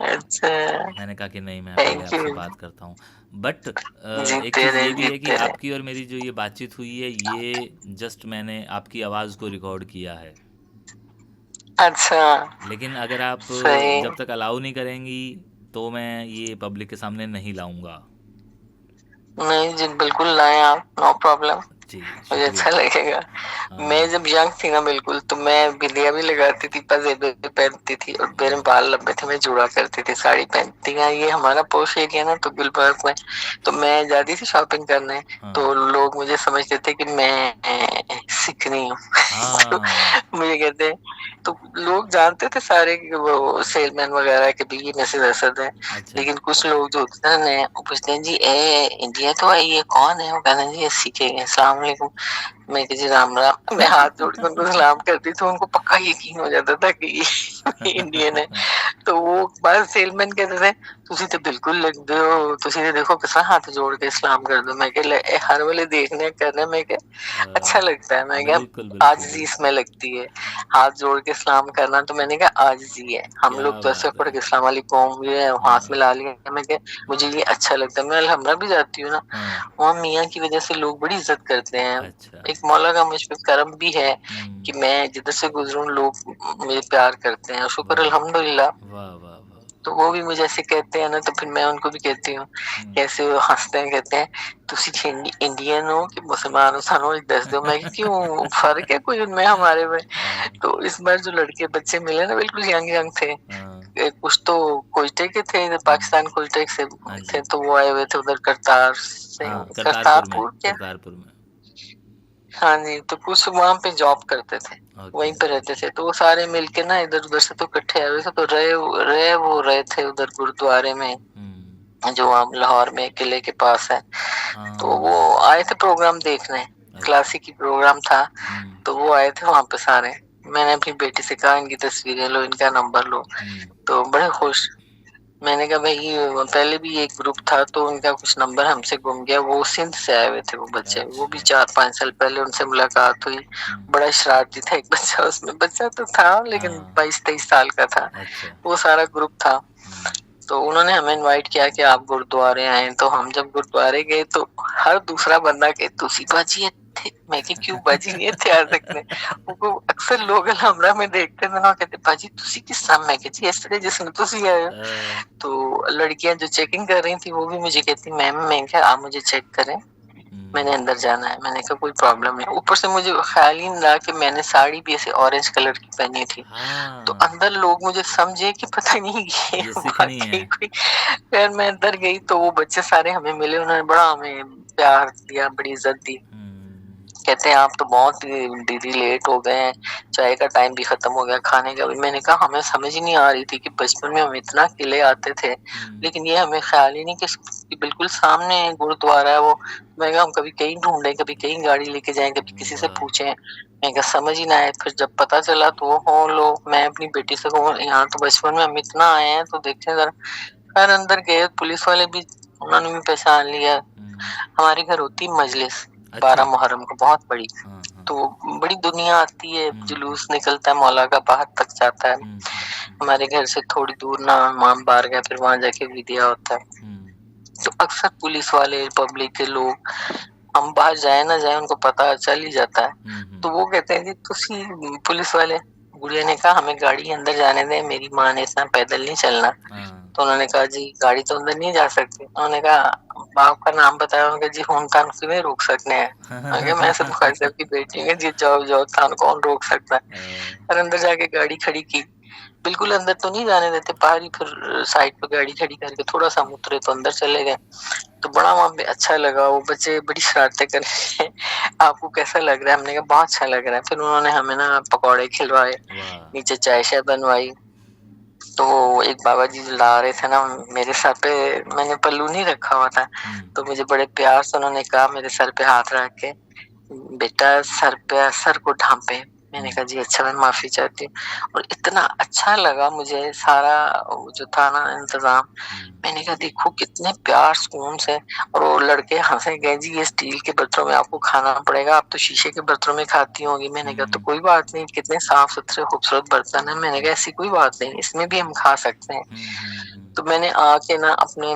अच्छा। मैंने कहा कि नहीं, मैं पहले थैंक यू। आपसे बात करता हूँ। बट एक जीते चीज़ रहे, ये भी है कि जीते रहे। आपकी और मेरी जो ये बातचीत हुई है, ये जस्ट मैंने आपकी आवाज़ को रिकॉर्ड किया है। अच्छा। लेकिन अगर आप सही। जब तक अलाउ नहीं करेंगी, तो मैं ये पब्लिक के सामने नहीं लाऊंगा। नहीं जी, बिल्कुल लाएं आप, नो प्रॉब्लम। जी, मुझे अच्छा शुक्रिया। लगेगा। मैं हाँ जब यंग थी ना बिल्कुल, तो मैं बिंदिया भी लगाती थी, पजेबे भी पहनती थी, और मेरे बाल लंबे थे, मैं जुड़ा करती थी, साड़ी पहनती थी। ये हमारा पोश एरिया ना, तो गुलबर्ग में। तो मैं जाती थी शॉपिंग करने। हाँ तो लोग मुझे समझते थे कि मैं सिकनी हूँ। तो हाँ। मुझे कहते हैं, तो लोग जानते थे सारे कि वो सेलमैन वगैरह के भी ये मैसेज असद है। अच्छा। लेकिन कुछ लोग जो होते थे ना नए, वो पूछते हैं जी ए इंडिया तो है, ये कौन है? वो कहते हैं जी ये सीखेंगे, अस्सलाम वालेकुम। मैं कहा जी राम राम, मैं हाथ जोड़ के उनको सलाम करती थी, उनको पक्का यकीन हो जाता था कि ये इंडियन है। तो वो बाद सेलमैन कहते थे, ਤੁਸੀਂ ਤੇ ਬਿਲਕੁਲ ਲੱਗਦੇ ਹੋ, ਤੁਸੀਂ ਤੇ देखो किस हाथ जोड़ के सलाम कर दो। मैं कहा हर वाले देखने करने में क्या अच्छा लगता है। मैं बिल्कुल क्या बिल्कुल आजिज़ी इसमें बिल्कुल। लगती है, हाथ जोड़ के सलाम करना। तो मैंने कहा आजिज़ी है, हम क्या लोग तो ऐसे बात पढ़ है। के अस्सलाम वालेकुम, ये हाथ हाँ मिला लिया। मैं क्या मुझे ये अच्छा लगता है। मैं अलहमरा भी जाती हूँ ना, हाँ। वहाँ मियाँ की वजह से लोग बड़ी इज्जत करते हैं। अच्छा। एक मौला का मुझ पे करम भी है कि हम्म। मैं जिधर से गुजरूं लोग मुझे प्यार करते हैं, शुक्र वाह अल्हम्दुलिल्लाह। वाह वाह वाह। तो वो भी मुझे ऐसे कहते हैं ना, तो फिर मैं उनको भी कहती हूँ। हम्म। कैसे वो हंसते हैं, कहते हैं तुसी इंडियन हो कि मुसलमान हो, सानू दस दो। मैं कि क्यों फर्क है कोई उनमें हमारे में? हाँ तो इस बार जो लड़के बच्चे मिले ना, बिल्कुल यंग यंग थे। हाँ। कुछ तो कोयटे के थे, हम्म। पाकिस्तान कोयटे से हाँ थे, जी। तो वो आए हुए थे उधर करतार से। हाँ, करतारपुर में, करतारपुर क्या? करतारपुर में। हाँ जी, तो कुछ वहां पे जॉब करते थे, ओके वहीं पे ओके रहते ओके। थे। तो वो सारे मिलके ना इधर उधर से तो इकट्ठे आए हुए थे, तो रहे थे उधर गुरुद्वारे में, हम्म। जो वहाँ लाहौर में किले के पास है। तो वो हाँ। आए थे प्रोग्राम देखने, अच्छा। क्लासिकी प्रोग्राम था। हम्म। तो वो आए थे वहां पे सारे। मैंने अपनी बेटी से कहा इनकी तस्वीरें लो, इनका नंबर लो। हम्म। तो बड़े खुश। मैंने कहा भाई पहले भी एक ग्रुप था, तो उनका कुछ नंबर हमसे गुम गया। वो सिंध से आए हुए थे वो बच्चे, वो भी अच्छा। 4-5 साल पहले उनसे मुलाकात हुई। हम्म। बड़ा शरारती था एक बच्चा उसमें, बच्चा तो था लेकिन हाँ। 22-23 साल का था। अच्छा। वो सारा ग्रुप था। हम्म। तो उन्होंने हमें इनवाइट किया कि आप गुरुद्वारे आए। तो हम जब गुरुद्वारे गए, तो हर दूसरा बंदा के तुसी बाजी थे। मैं कि क्यों बाजी नहीं थे आ सकते? वो अक्सर लोग अलहमरा में देखते थे ना, कहते बाजी तुसी किस साम? मैं कि जी इस तरह जिसने तुसी आए हो। अ, तो लड़कियां जो चेकिंग कर रही थी, वो भी मुझे कहती मैम, मैं क्या आप मुझे चेक करें, मैंने हम्म। अंदर जाना है। मैंने कहा कोई प्रॉब्लम नहीं। ऊपर से मुझे ख्याल ही नहीं रहा कि मैंने साड़ी भी ऐसे ऑरेंज कलर की पहनी थी। तो हाँ, अंदर लोग मुझे समझे कि पता नहीं ये ये सीखनी है। वाकई कोई। फिर मैं अंदर गई, तो वो बच्चे सारे हमें मिले, उन्होंने बड़ा हमें प्यार दिया, बड़ी इज्जत दी। हम्म। कहते हैं आप तो बहुत दीदी लेट हो गए हैं, चाय का टाइम भी खत्म हो गया, खाने का भी। मैंने कहा हमें समझ ही नहीं आ रही थी कि बचपन में हम इतना किले आते थे, लेकिन ये हमें ख्याल ही नहीं कि बिल्कुल सामने गुरुद्वारा है वो। मैं कहा हम कभी कहीं ढूंढे, कभी कहीं गाड़ी लेके जाएं, कभी किसी से वाह! पूछें। मैं कहा समझ ही ना आए। फिर जब पता चला तो वो हो लो, मैं अपनी बेटी से कहूँ यहाँ तो बचपन में हम इतना आए हैं, तो देखे जरा। खैर अंदर गए, पुलिस वाले भी, उन्होंने भी पहचान लिया। हुँ, हमारे घर होती मजलिस अच्छा। 12 मुहर्रम को, बहुत बड़ी। हाँ, हाँ। तो बड़ी दुनिया आती है, हुँ, हुँ। जुलूस निकलता है, मौला का बाहर तक जाता है। हुँ, हुँ, हुँ, हमारे घर से थोड़ी दूर ना इमाम बारगाह है, फिर वहां जाके विदिया होता है। हुँ, तो अक्सर पुलिस वाले, पब्लिक के लोग, हम बाहर जाए ना जाए उनको पता चल ही जाता है। हुँ, हुँ। तो वो कहते हैं जी तुसी पुलिस वाले। गुड़िया ने कहा हमें गाड़ी अंदर जाने दें, मेरी माँ ने इतना पैदल नहीं चलना। हाँ। तो उन्होंने कहा जी गाड़ी तो अंदर नहीं जा सकती। उन्होंने कहा बाप का नाम बताया। उन्होंने कहा जी हम थान किਵੇਂ रोक सकते हैं। मैंने कहा मैं सब खाई साहब की बेटी हूँ जी, जाओ जाओ, थान कौन रोक सकता है। और अंदर जाके गाड़ी खड़ी की। बिल्कुल अंदर तो नहीं जाने देते, बाहर ही फिर साइड पे गाड़ी खड़ी करके थोड़ा सा हम उतरे तो अंदर चले गए। तो बड़ा वहां पे अच्छा लगा, वो बच्चे बड़ी शरारतें कर रहे हैं। आपको कैसा लग रहा है? हमने कहा बहुत अच्छा लग रहा है। फिर उन्होंने हमें ना पकौड़े खिलवाए, वाह! नीचे चाय शाय बनवाई। तो एक बाबा जी ला रहे थे ना मेरे सर पे, मैंने पल्लू नहीं रखा हुआ था। हुँ, तो मुझे बड़े प्यार से उन्होंने कहा, मेरे सर पे हाथ रख के, बेटा सर पे सर को ढांपे। मैंने हुँ, कहा जी अच्छा, मैं माफी चाहती हूँ। और इतना अच्छा लगा मुझे सारा वो जो था ना इंतजाम। हुँ, मैंने कहा देखो कितने प्यार सुकून से। और वो लड़के हंसे गए जी ये स्टील के बर्तनों में आपको खाना पड़ेगा, आप तो शीशे के बर्तनों में खाती होंगी। मैंने कहा तो हुँ, कोई बात नहीं, कितने साफ सुथरे खूबसूरत बर्तन है। मैंने हुँ, कहा ऐसी कोई बात नहीं, इसमें भी हम खा सकते हैं। हुँ, हुँ, हुँ, तो मैंने आके ना अपने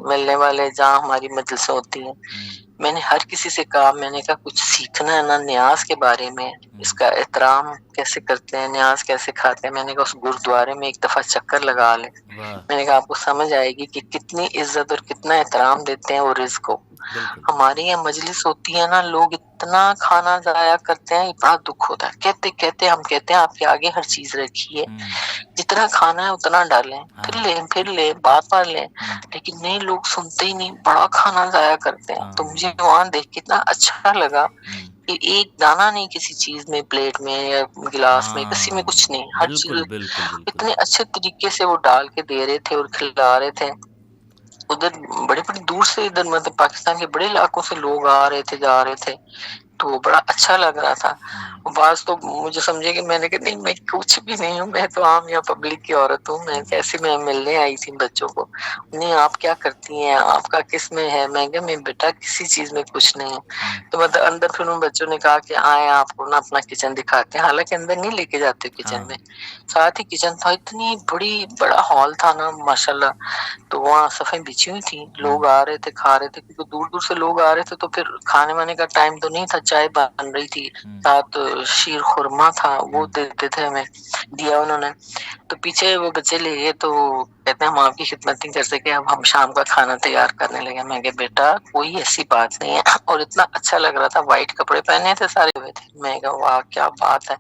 मिलने वाले जहाँ हमारी मजलिसें होती हैं, हुँ, मैंने हर किसी से कहा, मैंने कहा कुछ सीखना है ना न्याज के बारे में, हुँ, इसका एहतराम कैसे करते हैं, न्याज कैसे खाते हैं। मैंने कहा उस गुरुद्वारे में एक दफा चक्कर लगा ले। वाह! मैंने कहा आपको समझ आएगी कि कितनी इज्जत और कितना एहतराम देते हैं वो रिज्क को। बिल्कुल। हमारे यहाँ मजलिस होती है ना, लोग इतना खाना जाया करते हैं, ये बड़ा दुख होता है। कहते कहते हम कहते हैं आपके आगे हर चीज रखी है, हुँ, जितना खाना है उतना डालें, हाँ, फिर ले बार बार लें। हुँ, लेकिन नहीं, लोग सुनते ही नहीं, बड़ा खाना जाया करते हैं। तो हाँ, मुझे वहां देख के इतना अच्छा लगा हुँ, कि एक दाना नहीं किसी चीज में, प्लेट में या गिलास में, किसी में कुछ हाँ, नहीं, हर बिल्कुल, चीज बिल्कुल, बिल्कुल। इतने अच्छे तरीके से वो डाल के दे रहे थे और खिला रहे थे। उधर बड़े बड़े दूर से, इधर मतलब पाकिस्तान के बड़े इलाकों से लोग आ रहे थे, जा रहे थे। तो बड़ा अच्छा लग रहा था। हुँ, बाज तो मुझे समझे कि मैंने कहा नहीं मैं कुछ भी नहीं हूँ, मैं तो आम या पब्लिक की औरत हूँ। मैं जी, कैसे, मैं मिलने आई थी बच्चों को। नहीं आप क्या करती हैं, आपका किस में है? मैं कहा मैं बेटा किसी चीज में कुछ नहीं हूँ। हुँ, तो मतलब अंदर फिर उन बच्चों ने कहा कि आए आपको ना अपना किचन दिखाते हैं। हालांकि अंदर नहीं लेके जाते किचन हाँ, में, साथ ही किचन था। इतनी बड़ा हॉल था ना माशाल्लाह। तो वहाँ सफाई बिछी हुई थी, हुँ, लोग आ रहे थे, खा रहे थे, क्योंकि दूर दूर से लोग आ रहे थे। तो फिर खाने वाने का टाइम तो नहीं था, चाय बन रही थी, हुँ, साथ शीर खुरमा था, वो हुँ, देते थे हमें, दिया उन्होंने। तो पीछे वो बच्चे ले गए, तो कहते हैं हम आपकी खिदमत नहीं कर सके, अब हम शाम का खाना तैयार करने लगे। मैं कहा बेटा कोई ऐसी बात नहीं है। और इतना अच्छा लग रहा था, वाइट कपड़े पहने थे, सारे हुए थे। मैं कहा वाह क्या बात है।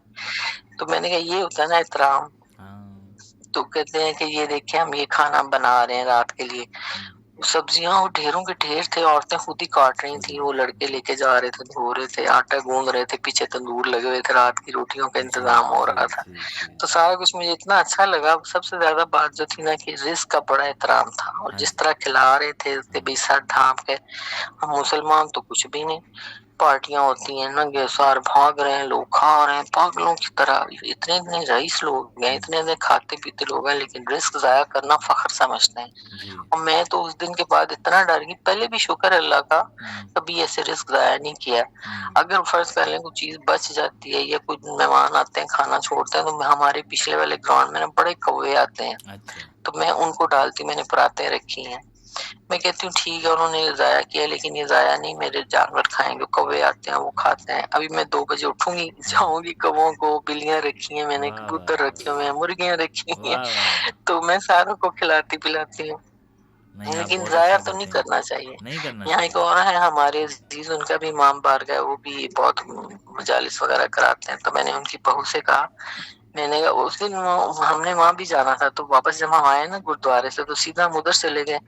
तो मैंने कहा ये होता है ना एहतराम। हाँ, तो कहते हैं कि ये देखिए हम ये खाना बना रहे हैं रात के लिए। हुँ, सब्जियां वो ढेरों के ढेर थे, औरतें खुद ही काट रही थी, जी, वो लड़के लेके जा रहे थे, धो रहे थे, आटा गूंद रहे थे, पीछे तंदूर लगे हुए थे, रात की रोटियों का जी, इंतजाम हो जी, रहा था। जी, जी, तो सारा कुछ मुझे इतना अच्छा लगा। सबसे ज्यादा बात जो थी ना कि रिस्क का बड़ा एहतराम था, और हाँ जिस जी, तरह खिला रहे थे उसके हाँ, बीच सर ढांप के। हम मुसलमान तो कुछ भी नहीं, पार्टियां होती हैं, नंगे सार भाग रहे हैं, लोग खा रहे हैं पागलों की तरह। इतने इतने रईस लोग हैं, हुँ, इतने इतने खाते पीते लोग हैं, लेकिन रिस्क जाया करना फख्र समझते हैं। जी, और मैं तो उस दिन के बाद इतना डर गई, पहले भी शुक्र है अल्लाह का, हुँ, कभी ऐसे रिस्क जाया नहीं किया। हुँ, अगर फर्ज कर लें कुछ चीज बच जाती है या कुछ मेहमान आते हैं खाना छोड़ते हैं, तो हमारे पिछले वाले ग्राउंड में ना बड़े कौवे आते हैं, अच्छा, तो मैं उनको डालती, मैंने परातें रखी हैं। मैं कहती हूँ ठीक है उन्होंने जाया किया, लेकिन ये जाया नहीं, मेरे जानवर खाएंगे। कौवे आते हैं वो खाते हैं। अभी मैं 2 बजे उठूंगी, हाँ, जाऊंगी, कौवों को, बिल्लियां रखी हैं मैंने, वाह, वाह, कबूतर वाह, रखे हुए हैं, मुर्गियां रखी हुई हैं। वाह, वाह, वाह! तो मैं सारों को खिलाती पिलाती हूँ। नहीं, आप लेकिन बहुत जाया अच्छा तो नहीं करती हैं, करना चाहिए। नहीं करना यहाँ एक चाहिए। और है हमारे अजीज, उनका भी इमाम बारगाह है, वो भी बहुत मजालिस वगैरह कराते हैं। तो मैंने उनकी बहू से कहा मैंने कहा उस दिन हमने वहां भी जाना था, तो वापस जब हम आए ना गुरुद्वारे से, तो सीधा हम उधर चले गए।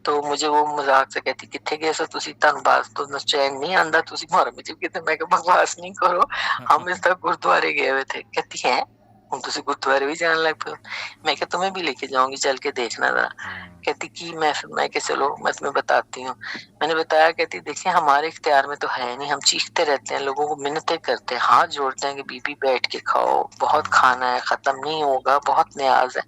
तो मुझे वो मजाक से कहती, किथे गए सो तुसी, तन बास तो न चैन नहीं आंदा, तुसी घर में जब कितने। मैं कहा बकवास नहीं करो, हम इस तक गुरुद्वारे गए हुए थे। कहती है हम तुसी गुरुद्वारे भी जाने लग पे हो। मैं कहा तुम्हें भी लेके जाऊंगी, चल के देखना जरा। हाँ। कहती कि मैं कहा चलो मैं तुम्हें बताती हूँ। मैंने बताया, कहती देखिए हमारे इख्तियार में तो है नहीं, हम चीखते रहते हैं, लोगों को मिन्नतें करते हैं, हाथ जोड़ते हैं कि बीबी बैठ के खाओ, बहुत खाना है, खत्म नहीं होगा, बहुत न्याज है,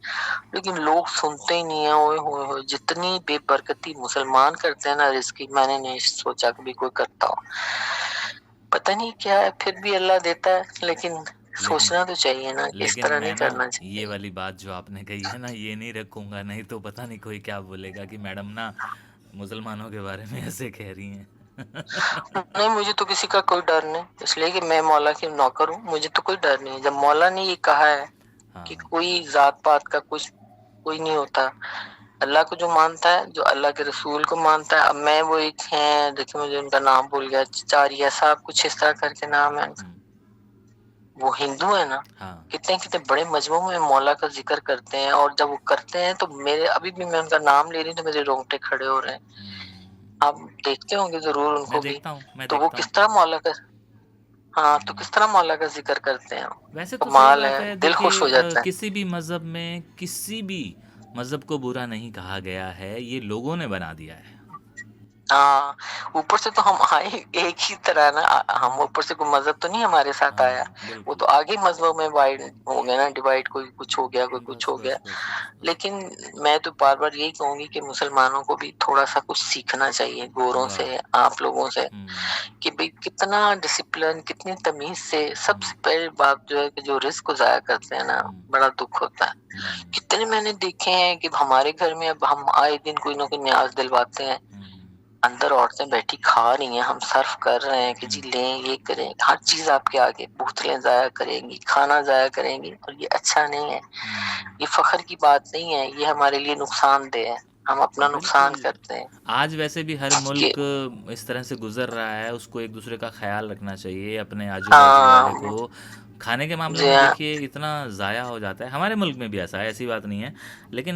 लेकिन लोग सुनते ही नहीं है। ओए होए होए, जितनी बेबरकती मुसलमान करते हैं ना रिस्क की, मैंने नहीं सोचा कभी कोई करता हो। पता नहीं क्या है, फिर भी अल्लाह देता है, लेकिन लेकिन सोचना तो चाहिए ना कि इस लेकिन तरह मैं नहीं ना करना ये चाहिए। वाली बात जो आपने कही है ना, ये नहीं रखूंगा, नहीं तो पता नहीं कोई क्या बोलेगा कि मैडम ना मुसलमानों के बारे में ऐसे कह रही हैं। नहीं, मुझे तो किसी का कोई डर नहीं, इसलिए कि मैं मौला की नौकर हूँ, मुझे तो कोई डर नहीं। जब मौला ने ये कहा है कि हाँ। कोई जात पात का कुछ कोई नहीं होता, अल्लाह को जो मानता है, जो अल्लाह के रसूल को मानता है। अब मैं वो एक है, देखिए मुझे उनका नाम भूल गया, चारिया साहब कुछ इस तरह करके नाम है, हम्म। वो हिंदू है ना। हाँ। कितने कितने बड़े मजमू में मौला का जिक्र करते हैं, और जब वो करते हैं तो मेरे, अभी भी मैं उनका नाम ले रही हूँ तो मेरे रोंगटे खड़े हो रहे हैं। आप देखते होंगे जरूर मैं उनको भी। देखता हूँ, मैं तो वो देखता हूँ। किस तरह मौला का, हाँ, तो हम्म। किस तरह मौला का जिक्र करते हैं, वैसे तो सही कमाल बात है, है, दिल खुश देखिए हो जाता है। किसी भी मज़हब में किसी भी मज़हब को बुरा नहीं कहा गया है, ये लोगों ने बना दिया है। हाँ, ऊपर से तो हम आए एक ही तरह ना, हम ऊपर से कोई मजहब तो नहीं हमारे साथ आया। हाँ वो बिल्कुल। तो आगे मजहबों में वाइड हो गया ना, डिवाइड, कोई कुछ हो गया, कोई कुछ बस हो गया। बस बस बस बस। लेकिन मैं तो बार बार यही कहूंगी कि मुसलमानों को भी थोड़ा सा कुछ सीखना चाहिए गोरों वाह। से, आप लोगों से, हम्म। कि भाई कितना डिसिप्लिन, कितनी तमीज से। हम्म। सबसे पहली बात जो है कि जो रिस्क को जाया करते हैं ना, हम्म। बड़ा दुख होता है। हम्म। कितने मैंने देखे हैं कि हमारे घर में अब हम आए दिन कोई ना कोई न्याज दिलवाते हैं, हम्म। अंदर औरतें बैठी खा रही हैं, हम सर्व कर रहे हैं कि जी हम्म। लें, ये करें, हर चीज आपके आगे, बोतलें जाया करेंगी, खाना जाया करेंगी, और ये अच्छा नहीं है। हम्म। ये फखर की बात नहीं है, ये हमारे लिए नुकसानदेह है, हम अपना नुकसान बिल्कुल। करते हैं। आज वैसे भी हर कि मुल्क इस तरह से गुजर रहा है, उसको एक दूसरे का ख्याल रखना चाहिए, अपने आजू बाजू वाले हाँ को। खाने के मामले जी में हाँ, देखिए इतना ज़ाया हो जाता है, हमारे मुल्क में भी ऐसा है, ऐसी बात नहीं है। लेकिन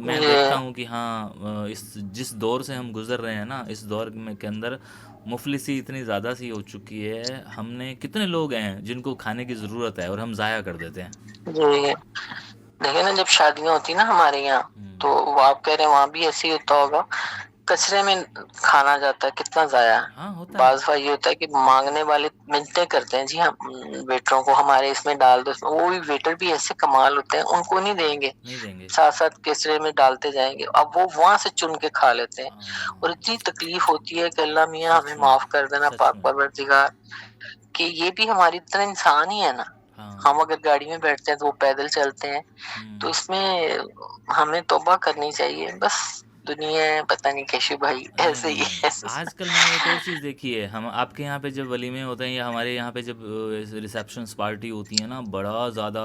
मैं जी देखता हूँ कि हाँ, इस जिस दौर से हम गुजर रहे हैं ना, इस दौर में के अंदर मुफलिसी इतनी ज़्यादा सी हो चुकी है, हमने कितने लोग हैं जिनको खाने की ज़रूरत है और हम ज़ाया कर देते हैं। जी। देखिए ना, जब शादियां होती है ना हमारे यहाँ, तो हम्म। वो आप कह रहे हैं वहां भी ऐसे ही होता होगा, कचरे में खाना जाता है, कितना जाया। हाँ होता है। बाज भाई ये होता है कि मांगने वाले मिलते करते हैं, जी हाँ, वेटरों को हमारे इसमें डाल दो, वो भी वेटर भी ऐसे कमाल होते हैं, उनको नहीं देंगे, नहीं देंगे। साथ साथ कचरे में डालते जाएंगे, अब वो वहां से चुन के खा लेते हैं। और हाँ, इतनी तकलीफ होती है कि अल्लाह मियाँ हमें सच में। माफ कर देना, सच पाक में। परवरदिगार, कि ये भी हमारी तरह इंसान ही है ना। हम हाँ। अगर गाड़ी में बैठते हैं तो वो पैदल चलते हैं, तो हम्म। इसमें हमें तौबा करनी चाहिए। बस दुनिया है, पता नहीं कैसे भाई, नहीं ऐसे ही नहीं, है। आजकल मैंने एक और चीज़ देखी है, हम आपके यहाँ पे जब वलीमे होते हैं या हमारे यहाँ पे जब रिसेप्शंस पार्टी होती है ना, बड़ा ज़्यादा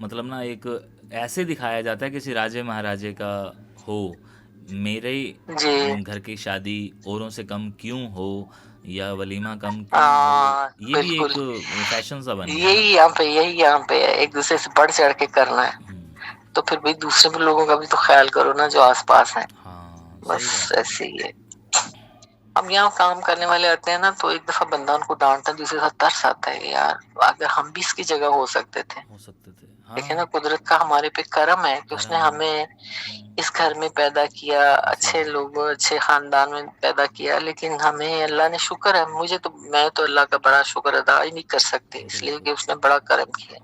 मतलब ना एक ऐसे दिखाया जाता है किसी राजे महाराजे का हो, मेरे जी घर की शादी औरों से कम क्यों हो, या वलीमा कम क्यों हो। हाँ, ये भी बिल्कुल, एक फैशन सा बन गया ना। यही यहाँ पे है, एक दूसरे से बढ़ चढ़ के करना है। हम्म। तो फिर भाई दूसरे भी लोगों का भी तो ख्याल करो ना, जो आसपास है। हाँ सही बस बात है। ऐसे ही है। अब यहाँ काम करने वाले आते हैं ना, तो एक दफा बंदा उनको डांटता है, दूसरे साथ तरस आता है कि यार अगर हम भी इसकी जगह हो सकते थे। हो सकते थे, देखे ना, हाँ। कुदरत का हमारे पे करम है कि उसने करम है। हमें हम्म। इस घर में पैदा किया, जी। अच्छे लोगों, अच्छे खानदान में पैदा किया, लेकिन हमें अल्लाह ने, शुक्र है मुझे तो, मैं तो अल्लाह का बड़ा शुक्र अदा ही नहीं कर सकती, इसलिए बिल्कुल। कि उसने बड़ा करम किया।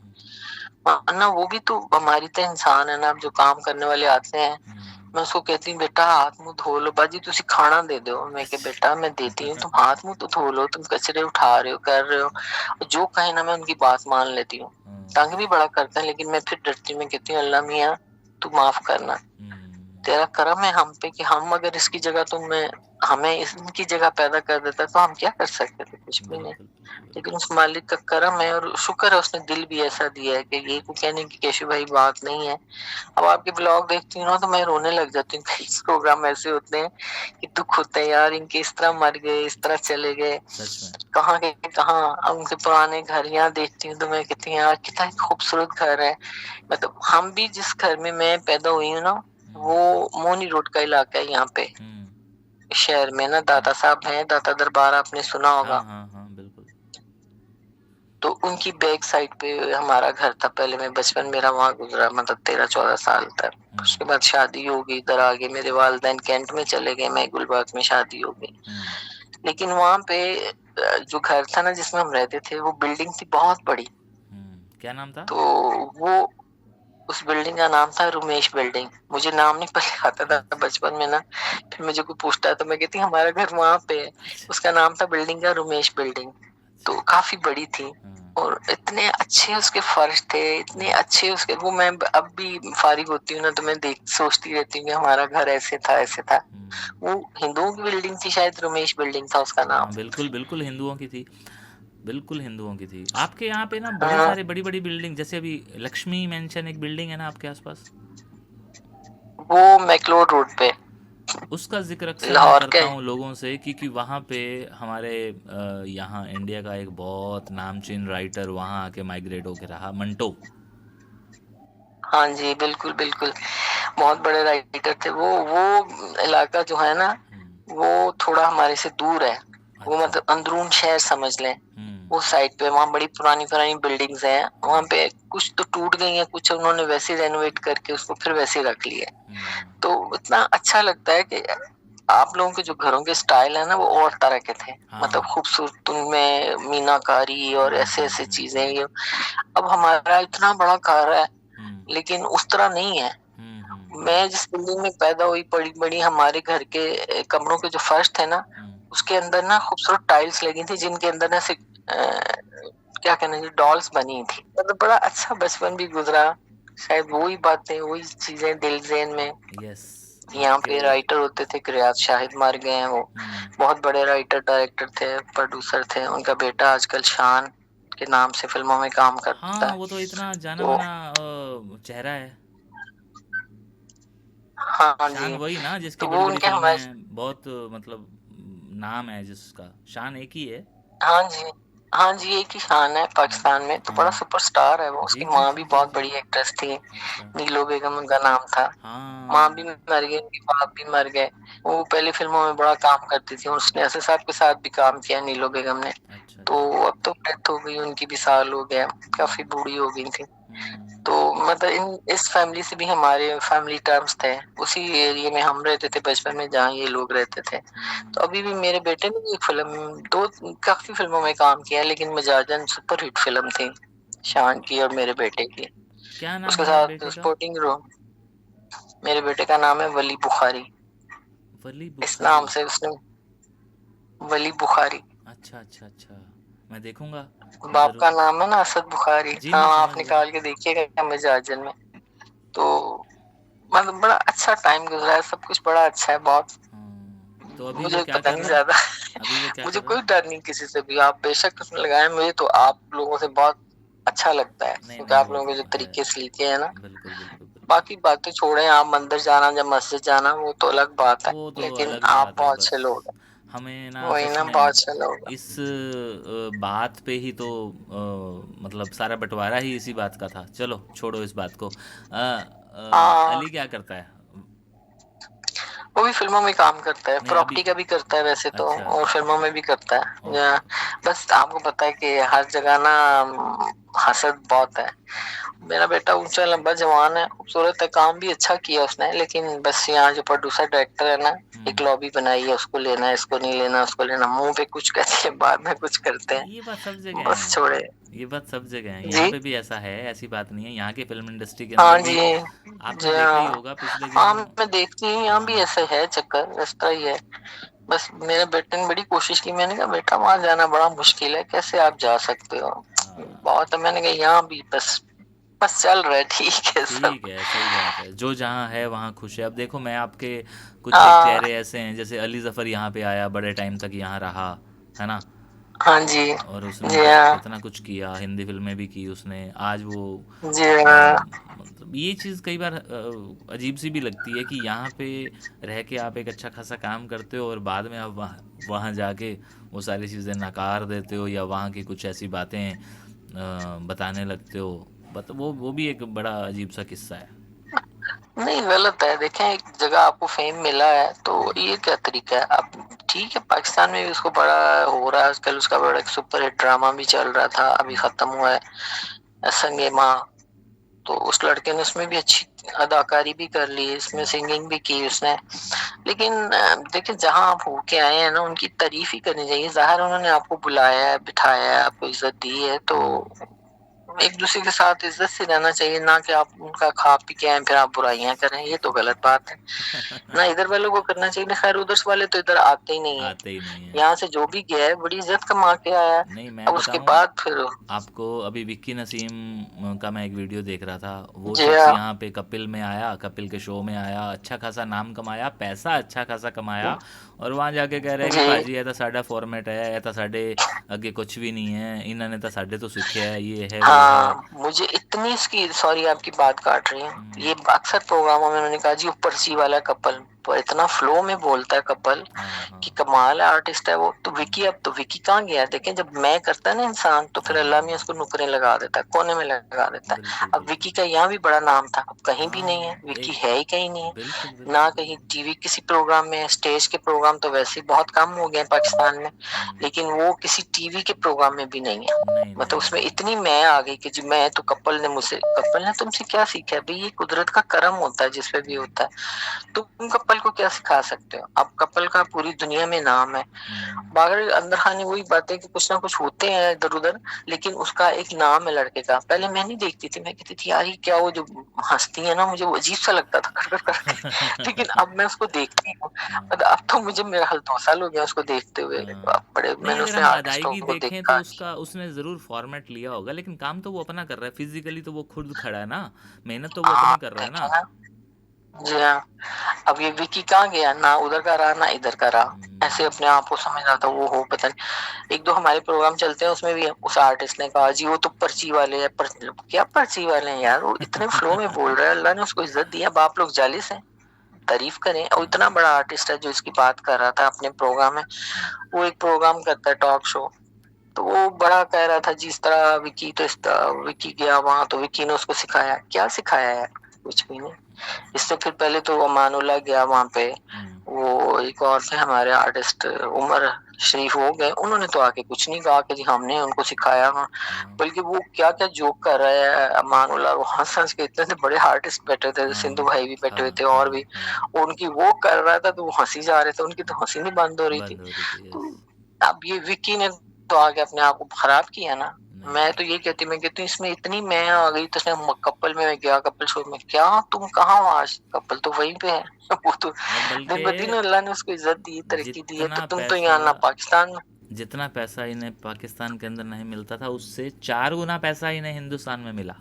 वरना वो भी तो हमारी तो इंसान है ना। अब जो काम करने वाले आते हैं, हम्म। मैं उसको कहती हूँ बेटा हाथ मुंह धो लो, बाजी तुसी खाना दे दो, मैं कह बेटा मैं देती हूँ, तुम हाथ मुंह तो धो लो, तुम कचरे उठा रहे हो, कर रहे हो, जो कहे ना मैं उनकी बात मान लेती हूँ। तंग भी बड़ा करते हैं, लेकिन मैं फिर डरती हूँ, मैं कहती हूँ अल्लाह मियाँ तू माफ करना, तेरा करम है हम पे कि हम अगर इसकी जगह तुम, मैं, हमें इनकी जगह पैदा कर देता तो हम क्या कर सकते थे। कुछ भी नहीं। बिल्कुल बिल्कुल लेकिन बिल्कुल। उस मालिक का करम है और शुक्र है उसने दिल भी ऐसा दिया है कि ये को कहने की केशव भाई बात नहीं है। अब आपके ब्लॉग देखती हूँ ना तो मैं रोने लग जाती हूँ। कई प्रोग्राम ऐसे होते हैं कि दुख होते हैं यार, इनके इस तरह मर गए, इस तरह चले गए, सच में। कहाँ गए कहाँ। अब उनके पुराने घर यहाँ देखती हूँ तो मैं कहती हूँ यार कितना खूबसूरत घर है। मतलब हम भी जिस घर में मैं पैदा हुई हूँ ना, हम्म वो मोनी रोड का इलाका है यहाँ पे हम्म शहर में ना। हम्म। दाता साहब हैं, दाता दरबार आपने सुना हाँ होगा। हाँ हाँ बिल्कुल। तो उनकी बैक साइड पे हमारा घर था। पहले मैं बचपन मेरा वहां गुजरा, मतलब 13-14 साल तक। उसके हम्म बाद शादी हो गई, इधर आगे मेरे वालिदैन कैंट में चले गए, मैं गुलबर्ग में शादी हो गई। हम्म लेकिन वहां पे जो घर था ना जिसमें हम रहते थे, वो बिल्डिंग थी बहुत बड़ी। क्या नाम था? तो वो उस बिल्डिंग का नाम था रुमेश बिल्डिंग। मुझे नाम नहीं पता आता था अच्छा बचपन में ना। फिर मुझे कोई पूछता तो मैं कहती हमारा घर वहां पे है। अच्छा। उसका नाम था बिल्डिंग का रुमेश बिल्डिंग। अच्छा। तो काफी बड़ी थी। हाँ। और इतने अच्छे उसके फर्श थे, इतने हम्म अच्छे उसके, वो मैं अब भी फारिग होती हूँ ना तो मैं देख सोचती रहती हूँ कि हमारा घर ऐसे था ऐसे था। हम्म। वो हिंदुओं की बिल्डिंग थी शायद, रमेश बिल्डिंग था उसका हाँ नाम। बिल्कुल बिल्कुल हिंदुओं की थी। बिल्कुल हिंदुओं की थी। आपके यहाँ पे ना बड़े हाँ, सारे बड़ी बड़ी बिल्डिंग, जैसे अभी लक्ष्मी मेंशन एक बिल्डिंग है ना आपके आसपास। वो मैक्लोड रोड पे, उसका जिक्र अक्सर मैं लाहौर करता के। हूँ लोगों से, क्योंकि वहाँ पे हमारे यहाँ इंडिया का एक बहुत नामचीन राइटर वहाँ आके माइग्रेट होके रहा, मंटो। हाँ जी, बिल्कुल बिल्कुल। बहुत बड़े राइटर थे वो इलाका जो है ना, हम्म। वो थोड़ा हमारे से दूर है। वो अच्छा। मतलब अंदरून शहर समझ लें। हम्म उस साइड पे वहाँ बड़ी पुरानी पुरानी बिल्डिंग्स हैं। वहाँ हम्म पे कुछ तो टूट गई हैं, कुछ उन्होंने वैसे रेनोवेट करके उसको फिर वैसे रख लिया है। हम्म। तो इतना अच्छा लगता है कि आप लोगों के जो घरों के स्टाइल है ना वो और तरह के थे। मतलब हाँ। खूबसूरत उनमें मीनाकारी और ऐसे ऐसे चीजें हम्म। ये। अब हमारा इतना बड़ा घर है हम्म लेकिन उस तरह नहीं है। मैं जिस बिल्डिंग में पैदा हुई, बड़ी बड़ी हमारे घर के कमरों के जो फर्श थे ना, हम्म। उसके अंदर ना खूबसूरत टाइल्स लगी थी जिनके अंदर ना से क्या कहना चाहिए, डॉल्स बनी थी। मतलब बड़ा अच्छा बचपन भी गुजरा। शायद वही बातें वही चीजें दिल जहन में। यस। यहाँ आपके। पे राइटर होते थे, रियाज शाहिद मर गए हैं वो। हम्म। बहुत बड़े राइटर डायरेक्टर थे, प्रोड्यूसर थे। उनका बेटा आजकल शान के नाम से फिल्मों में काम करता हाँ है। वो तो इतना जाना तो माना चेहरा है। हाँ शान जी। वही ना जिसकी तो बड़ी वो बड़ी उनके फिल्में हमारे, हैं, बहुत मतलब नाम है जिसका, शान एक ही है। हाँ जी, हाँ जी, एक ही शान है पाकिस्तान में। तो बड़ा हाँ। सुपरस्टार है वो। जी उसकी जी माँ जी भी जी बहुत जी। बड़ी एक्ट्रेस थी। अच्छा। नीलो बेगम उनका नाम था। माँ भी हाँ। मर गई, उनके बाप भी मर गए। वो पहले फिल्मों में बड़ा काम करती थी, उसने असद साहब के साथ भी काम किया नीलो बेगम ने। अच्छा तो अच्छा। अब तो डेथ हो गई उनकी भी, साल हो गया, काफी बूढ़ी हो गई थी। तो हम्म मतलब इस फैमिली से भी हमारे फैमिली टर्म्स थे। उसी एरिया में हम रहते थे बचपन में जहाँ ये लोग रहते थे। तो हम्म। अभी भी मेरे बेटे ने भी एक फिल्म, दो काफी फिल्मों में काम किया है, लेकिन मिजाजन सुपरहिट फिल्म थी शान की और मेरे बेटे की। क्या नाम उसके है साथ बेटे का? Sporting role. मेरे बेटे का नाम है वली बुखारी। वली इस बुखारी। नाम से उसने, वली बुखारी। अच्छा अच्छा अच्छा। मैं देखूंगा बाप का ज़रूर। नाम है ना असद बुखारी। जी हाँ, मैं समझ आप गया। निकाल के देखिएगा मिजाजन में। तो मतलब बड़ा अच्छा टाइम गुजरा है, सब कुछ बड़ा अच्छा है बहुत। हाँ तो अभी वो मुझे क्या पता कर नहीं रहा है? ज्यादा। अभी वो क्या मुझे कर रहा कोई है? डर नहीं किसी से भी, आप बेशक उसमें लगाए। मुझे तो आप लोगों से बहुत अच्छा लगता है नहीं क्योंकि नहीं आप वो लोगों के तो जो है। तरीके से लिखे हैं ना। बिल्कुल बिल्कुल बिल्कुल। बाकी बातें छोड़ें, आप मंदिर जाना या मस्जिद जाना वो तो अलग बात है। वो तो लेकिन अलग आप बात है बहुत बस। अच्छे लोग हैं। हमें ना वही सच ना, बहुत में अच्छे लोग हैं। इस बात पे ही तो मतलब सारा बंटवारा ही इसी बात का था। चलो छोड़ो इस बात को। हाँ, अली क्या करता है? वो भी फिल्मों में काम करता है, नहीं अभी। प्रॉपर्टी का भी करता है वैसे तो, अच्छा। और फिल्मों में भी करता है ओके ओके। बस आपको पता है कि हर जगह ना हसद बहुत है। मेरा बेटा ऊंचा लंबा जवान है, खूबसूरत है, काम भी अच्छा किया उसने। लेकिन बस यहाँ जो प्रोड्यूसर डायरेक्टर है ना, एक हम्म। लॉबी बनाई है, उसको लेना है, इसको नहीं लेना, उसको लेना। मुंह पे कुछ कहते हैं, बाद में कुछ करते हैं। ये बात सब जगह बस है। छोड़े। ये बात सब जगह है, यहाँ जी, पे भी ऐसा है, ऐसी बात नहीं है। यहाँ के फिल्म इंडस्ट्री के हाँ अंदर जी, भी आपने जी देखा ही हाँ। होगा पिछले हाँ, दिनों। मैं देखती हूँ यहाँ भी हाँ ऐसे है चक्कर, इस तरह ही है। बस मेरे बेटे ने बड़ी कोशिश की। मैंने कहा बेटा वहां जाना बड़ा मुश्किल है, कैसे आप जा सकते हो। हाँ। बहुत है, मैंने कहा यहाँ भी बस, बस चल रहा है, ठीक है सब। ठीक है, सही बात है। जो जहाँ है वहाँ खुश है। अब देखो मैं आपके कुछ एक हाँ, चेहरे ऐसे हैं, जैसे अली जफ़र यहाँ पे आया, बड़े टाइम तक यहाँ रहा, है ना? हाँ जी। और उसने जी हाँ। कितना कुछ किया, हिंदी फिल्में भी की उसने। आज वो जी हाँ। मतलब ये चीज़ कई बार अजीब सी भी लगती है कि यहाँ पे रह के आप एक अच्छा खासा काम करते हो और बाद में आप वहाँ वहाँ जाके वो सारी चीज़ें नकार देते हो या वहाँ की कुछ ऐसी बातें बताने लगते हो। बट वो भी एक बड़ा अजीब सा किस्सा है। नहीं, गलत है। देखें, एक जगह आपको फेम मिला है तो ये क्या तरीका है? अब ठीक है, पाकिस्तान में भी उसको बड़ा हो रहा है आजकल। उसका बड़ा एक सुपर हिट ड्रामा भी चल रहा था, अभी हम्म, खत्म हुआ है, संगे माँ। तो उस लड़के ने उसमें भी अच्छी अदाकारी भी कर ली, इसमें हम्म, सिंगिंग भी की उसने। लेकिन देखिए, जहां आप होके आए हैं ना, उनकी तारीफ ही करनी चाहिए। जाहिर उन्होंने आपको बुलाया है, बिठाया है, आपको इज्जत दी है, तो हम्म, एक दूसरे के साथ इज्जत से रहना चाहिए, ना कि आप उनका खा पी के आए फिर आप बुराइयां करें। ये तो गलत बात है। ना इधर वालों को करना चाहिए, ना खैर उधर वाले तो इधर आते ही नहीं है। आते ही नहीं है। यहाँ से जो भी गया है बड़ी इज्जत कमा के आया है। नहीं, मैं अब उसके बताऊं बाद फिर। आपको, अभी विक्की नसीम का मैं एक वीडियो देख रहा था। वो जी शख्स हाँ। यहाँ पे कपिल में आया, कपिल के शो में आया, अच्छा खासा नाम कमाया, पैसा अच्छा खासा कमाया, और वहाँ जाके कह रहा है कि जी भाजी ये तो साडा फॉर्मेट है, ये तो साडे अगे कुछ भी नहीं है, इन्होंने तो साडे तो सीखा है, ये है वो है। हाँ, मुझे इतनी इसकी सॉरी, आपकी बात काट रही है। हम्म, ये अक्सर प्रोग्रामों में उन्होंने कहा जी, ऊपर सी वाला कपल पर इतना फ्लो में बोलता है कपल हाँ हाँ कि कमाल है, आर्टिस्ट है वो। तो विकी, अब तो विकी कहाँ गया? देखें, जब मैं करता है ना इंसान, तो फिर अल्लाह में हाँ, उसको नुकरे लगा देता है, कोने में लगा देता है। बिल्कुल अब बिल्कुल। विकी का यहाँ भी बड़ा नाम था, अब कहीं भी नहीं है। हाँ विकी एक, है ही कहीं नहीं है। बिल्कुल ना बिल्कुल कहीं बिल्कुल। टीवी किसी प्रोग्राम में, स्टेज के प्रोग्राम तो वैसे ही बहुत कम हो गए हैं पाकिस्तान में। हम्म, लेकिन वो किसी टीवी के प्रोग्राम में भी नहीं है। नहीं मतलब नहीं उसमें नहीं। इतनी मैं आ गई कि जी, मैं तो कपल ने तुमसे क्या सीखा है भाई? ये कुदरत का करम होता है जिसपे भी हम्म, होता है। तुम कपल को क्या सिखा सकते हो? अब कपल का पूरी दुनिया में नाम है। हम्म, बाहर अंदर खाने वही बात है कि कुछ ना कुछ होते हैं इधर उधर, लेकिन उसका एक नाम है लड़के का। पहले मैं नहीं देखती थी, मैं कहती थी यार ये क्या, वो जो हंसती है ना, मुझे वो अजीब सा लगता था कर कर करके। लेकिन अब मैं उसको देखती हूँ, हाँ और अब तो मुझे, मेरा हाल 2 साल हो गया उसको देखते हुए। हाँ। अब बड़े नहीं, मैंने अगर उसमें हम आर्टिस्टों अदायगी को देखें तो देखा। उसका उसने ज़रूर फॉर्मेट लिया होगा, लेकिन काम तो वो अपना कर रहा है, फिजिकली तो वो खुद खड़ा है ना, मेहनत तो वो हाँ, अपनी कर रहा है ना। देखे ना। जी हाँ। अब ये विकी कहाँ गया? ना उधर का रहा, ना इधर का रहा। ऐसे हम्म, अपने आप को समझ रहा था वो हो, पता नहीं। एक दो हमारे प्रोग्राम चलते हैं, उसमें भी उस आर्टिस्ट ने कहा जी वो तो पर्ची वाले हैं। क्या पर्ची वाले हैं यार? वो इतने फ्लो में बोल रहा है, अल्लाह ने उसको इज्जत दी है। अब आप लोग जालिस हैं, तारीफ करें। और इतना बड़ा आर्टिस्ट है जो इसकी बात कर रहा था अपने प्रोग्राम में। हम्म, वो एक प्रोग्राम करता है, टॉक शो। तो वो बड़ा कह रहा था जिस तरह विकी, तो इस तरह विकी गया वहां, तो विकी ने उसको सिखाया। क्या सिखाया है? कुछ भी नहीं। इससे फिर पहले तो अमानुल्लाह गया वहां पे। हम्म, वो एक और थे हमारे आर्टिस्ट, उमर शरीफ, हो गए। उन्होंने तो आके कुछ नहीं कहा कि जी हमने उनको सिखाया। हाँ बल्कि वो क्या क्या जोक कर रहे हैं अमानुल्लाह, वो हंस हंस के, इतने से बड़े आर्टिस्ट बैठे थे, सिंधु हाँ भाई भी बैठे हुए हाँ थे और हाँ भी। हाँ। उनकी वो कर रहा था तो वो हंसी जा रहे थे, उनकी तो हंसी नहीं बंद हो रही थी। बंद हो रही थी, तो यस। अब ये विकी ने तो आके अपने आप को खराब किया ना। नहीं मैं तो नहीं। ये कहती, मैं कहती हूँ इसमें इतनी मैं आ गई, तो उसने कपल में गया, कपल शो में। क्या तुम कहाँ हो? आज कपल तो वहीं पे है। वो तो और दिन बल्कि ब दिन अल्लाह ने उसको इज्जत दी, तरक्की दी है। तो जितना तुम तो पैसा यहाँ ना पाकिस्तान में। जितना पैसा इन्हें पाकिस्तान के अंदर नहीं मिलता था, उससे 4 गुना पैसा इन्हें हिंदुस्तान में मिला।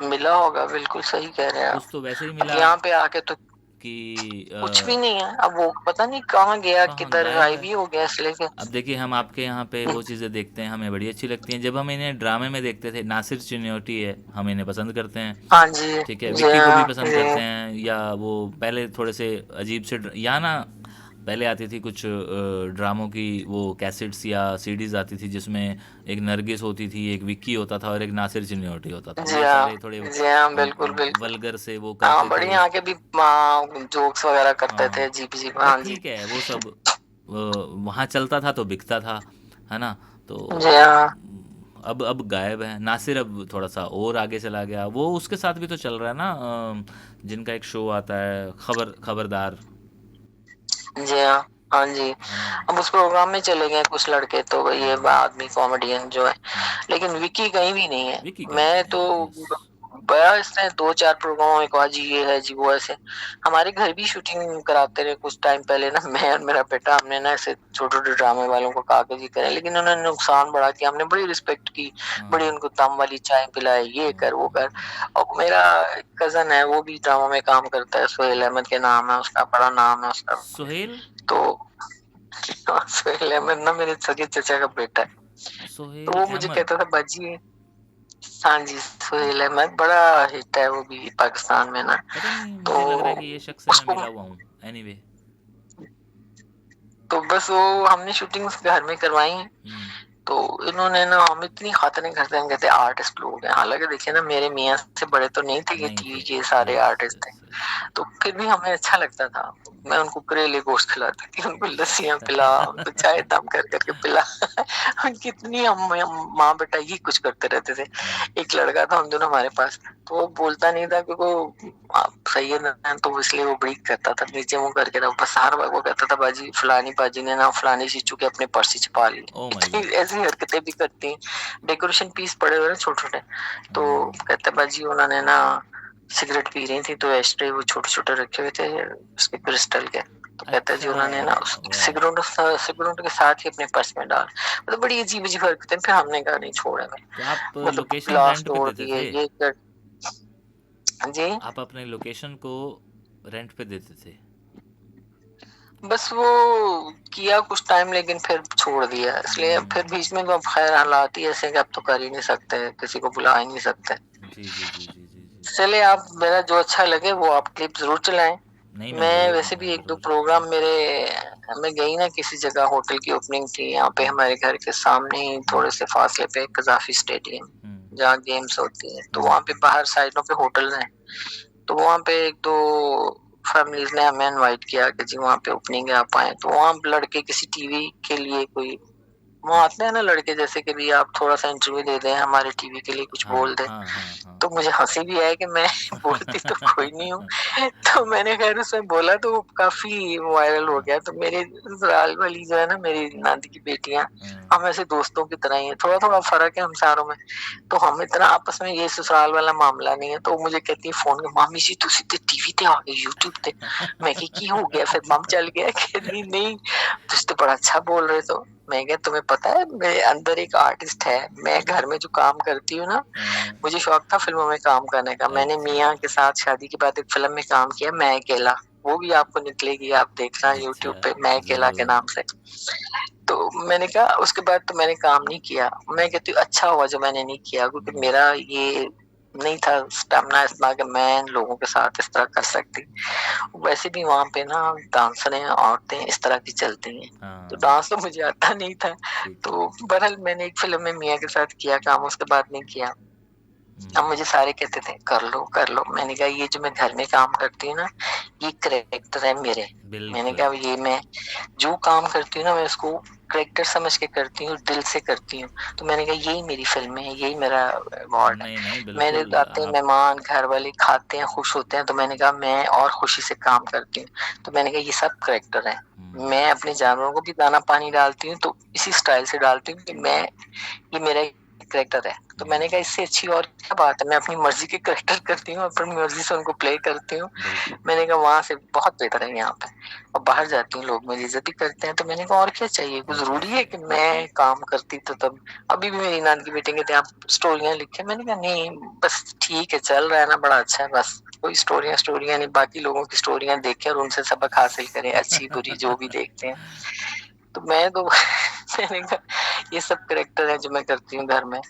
मिला होगा, बिल्कुल सही कह रहे हैं आप। कुछ तो वैसे ही अब मिला यहाँ पे आके तो कि कुछ भी नहीं है। अब वो पता नहीं कहाँ गया, कहाँ किधर गायब गायब है। ही हो गया इसलिए कि। अब देखिए, हम आपके यहाँ पे वो चीज़ें देखते हैं, हमें बड़ी अच्छी लगती हैं। जब हम इन्हें ड्रामे में देखते थे, नासिर चिन्योटी है, हम इन्हें पसंद करते हैं। हाँ जी। ठीक है, जी विक्की को भी हाँ। पसंद जी। करते हैं। या वो पहले थोड़े से अजीब से या ना, पहले आती थी कुछ ड्रामों की वो कैसेट्स या सीडीज आती थी, जिसमें एक नरगिस होती थी, एक विक्की होता था और एक नासिर चिन्योटी होता था। जी वो हाँ। सारे थोड़े जी हाँ, बिल्कुल बिल्कुल। वल्गर से वो हाँ, करते थे। बढ़िया आके भी जोक्स वगैरह करते थे, हाँ, जी जी, बट हाँ जी। ठीक है, वो सब वहाँ चलता था तो बिकता था, है ना। तो जी हाँ। अब गायब है नासिर। अब थोड़ा सा और आगे चला गया। वो उसके साथ भी तो चल रहा है ना, जिनका एक शो आता है, खबरदार, जी हाँ। हाँ जी। है ना। अब उस प्रोग्राम में चले गए कुछ लड़के, तो ये हम्म, आदमी कॉमेडियन जो है। हम्म, लेकिन विकी कहीं भी नहीं है। विकी कहीं भी मैं तो नहीं है, यस। बड़ा, इसने 2 4 प्रोग्रामों में कहा जी ये है जी वो ऐसे। हमारे घर भी शूटिंग कराते रहे कुछ टाइम पहले ना, मैं और मेरा बेटा, हमने ना ऐसे छोटे छोटे ड्रामे वालों को कहा कि जी करें, लेकिन उन्होंने नुकसान बड़ा किया। हमने बड़ी रिस्पेक्ट की, बड़ी हाँ उनको दम वाली चाय पिलाई, ये कर वो कर। हाँ। और मेरा कजन है, वो भी ड्रामा में काम करता है, सोहेल अहमद के नाम है उसका, बड़ा नाम है उसका। सुहेल। तो सोहेल अहमद ना मेरे सगे चचा का बेटा है। तो सोहेल वो मुझे अहमद। कहता था बाजी, हाँ जी, सोहेल अहमद बड़ा हिट है वो भी पाकिस्तान में ना। पता नहीं, तो मुझे लग रहा है कि ये शख्स से मैं उसको, मिला हुआ हूँ। एनीवे। तो बस वो हमने शूटिंग घर में करवाई है। हम्म। तो इन्होंने ना हम इतनी खातरें करते हैं, कहते आर्टिस्ट लोग हैं, हालांकि देखिए ना मेरे मियाँ से बड़े तो नहीं थे, ये नहीं टीवी थे। के सारे यस आर्टिस्ट थे। Yes yes. तो फिर भी हमें अच्छा लगता था। मैं उनको करेले गोश्त खिलाती थी, उनको लस्सियां पिला, उनको चाय दम कर करके पिला। कितनी हम माँ बेटा ही कुछ करते रहते थे। एक लड़का था हम दोनों हमारे पास, तो वो बोलता नहीं था क्योंकि वो सही है ना, तो इसलिए वो ब्रीक करता था, नीचे मुंह करके ना, बस हर बार वो कहता था बाजी फलानी बाजी ने ना फलानी चीजों के अपने पर्स ही छुपा ली। ओ माय इतनी गॉड। ऐसी हरकतें भी करती हैं। डेकोरेशन पीस पड़े हुए छोटे छोटे, तो कहते बाजी उन्होंने ना सिगरेट पी रही थी, तो एस्ट्रे वो छोटे छोटे रखे हुए थे उसके क्रिस्टल के, तो कहता है जी अच्छा। उन्होंने ना वाह। सिगरेट के साथ ही अपने पर्स में डाल, मतलब बड़ी अजीब अजीब हरकतें। फिर हमने कहा नहीं छोड़ा मैं, तो आप मतलब लोकेशन गिलास रेंट पे तोड़ देते दिए थे? ये कर जी। आप अपने लोकेशन को रेंट पे देते थे? बस वो किया कुछ टाइम, लेकिन फिर छोड़ दिया, इसलिए फिर बीच में तो अब खैर हालात ही ऐसे कि अब तो कर ही नहीं सकते, किसी को बुला ही नहीं सकते। जी जी जी जी जी जी। चले आप, मेरा जो अच्छा लगे वो आप क्लिप जरूर चलाएं। नहीं, मैं वैसे मैं भी एक दो ज़रूर। प्रोग्राम मेरे, मैं गई ना किसी जगह, होटल की ओपनिंग थी यहाँ पे हुँ, हमारे घर के सामने ही हुँ, थोड़े से फासले पे कजाफी स्टेडियम, हुँ, जहाँ गेम्स होती है, तो हुँ। वहाँ पे बाहर साइडों पे होटल है। तो वहाँ पे एक दो फैमिलीज ने हमें इनवाइट किया कि जी वहाँ पे ओपनिंग है आप आए, तो वहाँ लड़के किसी टीवी के लिए कोई, वो आते हैं ना लड़के जैसे कि भी आप थोड़ा सा इंटरव्यू दे दें हमारे टीवी के लिए, कुछ बोल हाँ, दें। हाँ, हाँ, हाँ। तो मुझे हंसी भी आया कि मैं बोलती तो कोई नहीं हूँ। तो मैंने खैर उसमें बोला तो वो काफी वायरल हो गया। तो मेरे ससुराल वाली जो है ना, मेरी नानी की बेटियां, हाँ, हम ऐसे दोस्तों की तरह ही है, थोड़ा थोड़ा फर्क है हम सारों में। तो हम इतना आपस में ये ससुराल वाला मामला नहीं है। तो वो मुझे कहती है फोन में, मामी जी तुसी ते टीवी ते आ गए, यूट्यूब ते। मैं की हो गया, फिर मम चल गया, कहती नहीं तुझ तो बड़ा अच्छा बोल रहे। तो मैं क्या तुम्हें पता है मेरे अंदर एक आर्टिस्ट है, मैं घर में जो काम करती हूँ ना, हाँ, मुझे शौक था फिल्मों में काम करने का। मैंने अच्छा, मियाँ के साथ शादी के बाद एक फिल्म में काम किया, मैं अकेला, वो भी आपको निकलेगी, आप देखना यूट्यूब अच्छा, पे मैं अकेला के ज़रूर। नाम से। तो मैंने कहा उसके बाद तो मैंने काम नहीं किया। मैं कहती हूँ अच्छा हुआ जो मैंने नहीं किया, क्योंकि हुँ, मेरा ये नहीं था स्टेमिना इतना कि मैं लोगों के साथ इस तरह कर सकती। वैसे भी वहां पे ना डांसरें औरतें इस तरह की चलती हैं, तो हाँ, डांस तो मुझे आता नहीं था। ठीक है। तो बहरहाल मैंने एक फिल्म में मियाँ के साथ किया काम, उसके बाद नहीं किया। हुँ, अब मुझे सारे कहते थे कर लो कर लो, मैंने कहा ये जो मैं घर में काम करती हूँ ना, ये करेक्टर है मेरे। मैंने बिल्कुल। कहा ये मैं जो काम करती हूँ ना, मैं उसको करेक्टर समझ के करती हूँ, दिल से करती हूँ। तो मैंने कहा यही मेरी फिल्म है, यही मेरा अवार्ड है। नहीं, नहीं, मेरे बिल्कुल आते हैं आप। मेहमान, घर वाले खाते हैं खुश होते हैं, तो मैंने कहा मैं और खुशी से काम करती हूँ। तो मैंने कहा ये सब करेक्टर है। हुँ, मैं अपने जानवरों को भी दाना पानी डालती हूँ तो इसी स्टाइल से डालती हूँ कि मैं, ये मेरा करेक्टर है। तो मैंने कहा इससे अच्छी और क्या बात है, मैं अपनी मर्जी के करेक्टर करती हूँ, अपनी मर्जी से उनको प्ले करती हूँ। बिल्कुल। मैंने कहा वहां से बहुत बेहतर है यहाँ पे। और बाहर जाती हूँ लोग मेरी इज्जत भी करते हैं, तो मैंने कहा और क्या चाहिए, कुछ और क्या जरूरी है कि चाहिए? मैं काम करती तो तब। अभी भी मेरी नानी की बेटी कहते हैं आप स्टोरियां लिखे, मैंने कहा नहीं बस ठीक है चल रहा है ना, बड़ा अच्छा है, बस कोई स्टोरियां स्टोरियां नहीं, बाकी लोगों की स्टोरियां देखें और उनसे सबक हासिल करें, अच्छी बुरी जो भी देखते हैं। तो मैं तो मैंने कहा ये सब करेक्टर है जो मैं करती हूँ घर में,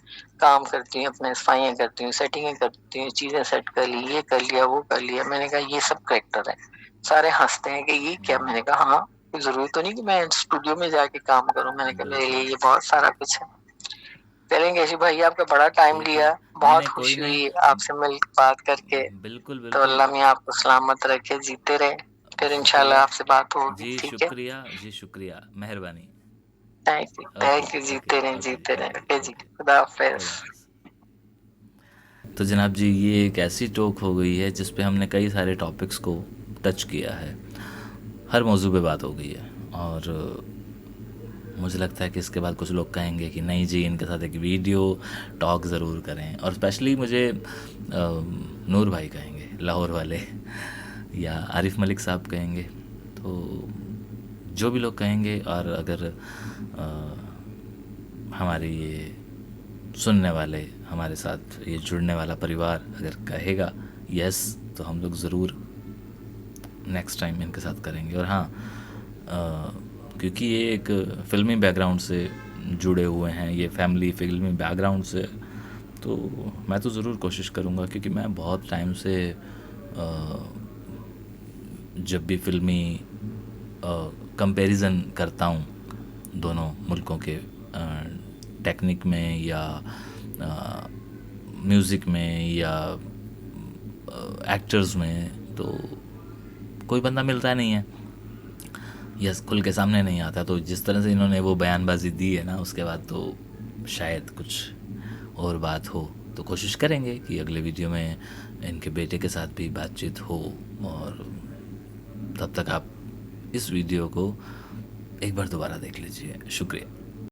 काम करती हूँ, अपने सफाइयाँ करती हूँ, सेटिंगें करती हूँ, चीजें सेट कर ली, ये कर लिया वो कर लिया। मैंने कहा ये सब करेक्टर है। सारे हंसते हैं कि ये क्या, हुँ, मैंने कहा हाँ, कोई जरूरी तो नहीं कि मैं स्टूडियो में जाके काम करूं, मैंने कहा मेरे लिए बिल्कुल। ये बहुत सारा कुछ है। चलेंगे यशु भाई, आपका बड़ा टाइम ठीक है। लिया, नहीं, बहुत नहीं, कोई खुशी नहीं। हुई आपसे मिल बात करके। बिल्कुल, तो बिल्कुल। अल्लाह मियाँ आपको सलामत रखे, जीते रहे। फिर इंशाल्लाह शुक्रिया। आपसे बात होगी, जी, ठीक है। शुक्रिया। जी, शुक्रिया। मेहरबानी। ओके, थैंक यू, ओके, जीते रहे ओके, जीते रहे, ओके, ओके जी, ओके। खुदा हाफिज। खुदा हाफ़िज़। तो जनाब जी, ये एक ऐसी टॉक हो गई है जिस पे हमने कई सारे टॉपिक्स को टच किया है। हर मौजू पे बात हो गई है। और मुझे लगता है कि इसके बाद कुछ लोग कहेंगे कि नहीं जी, इनके साथ एक वीडियो टॉक ज़रूर करें। और स्पेशली मुझे नूर भाई कहेंगे, लाहौर वाले, या आरिफ मलिक साहब कहेंगे। तो जो भी लोग कहेंगे, और अगर हमारे ये सुनने वाले, हमारे साथ ये जुड़ने वाला परिवार अगर कहेगा यस, तो हम लोग ज़रूर नेक्स्ट टाइम इनके साथ करेंगे। और हाँ, क्योंकि ये एक फ़िल्मी बैकग्राउंड से जुड़े हुए हैं, ये फैमिली फ़िल्मी बैकग्राउंड से, तो मैं तो ज़रूर कोशिश करूँगा, क्योंकि मैं बहुत टाइम से जब भी फ़िल्मी कंपैरिजन करता हूँ दोनों मुल्कों के टेक्निक में या म्यूज़िक में या एक्टर्स में, तो कोई बंदा मिलता नहीं है या खुल के सामने नहीं आता। तो जिस तरह से इन्होंने वो बयानबाजी दी है ना, उसके बाद तो शायद कुछ और बात हो। तो कोशिश करेंगे कि अगले वीडियो में इनके बेटे के साथ भी बातचीत हो, और तब तक आप इस वीडियो को एक बार दोबारा देख लीजिए। शुक्रिया।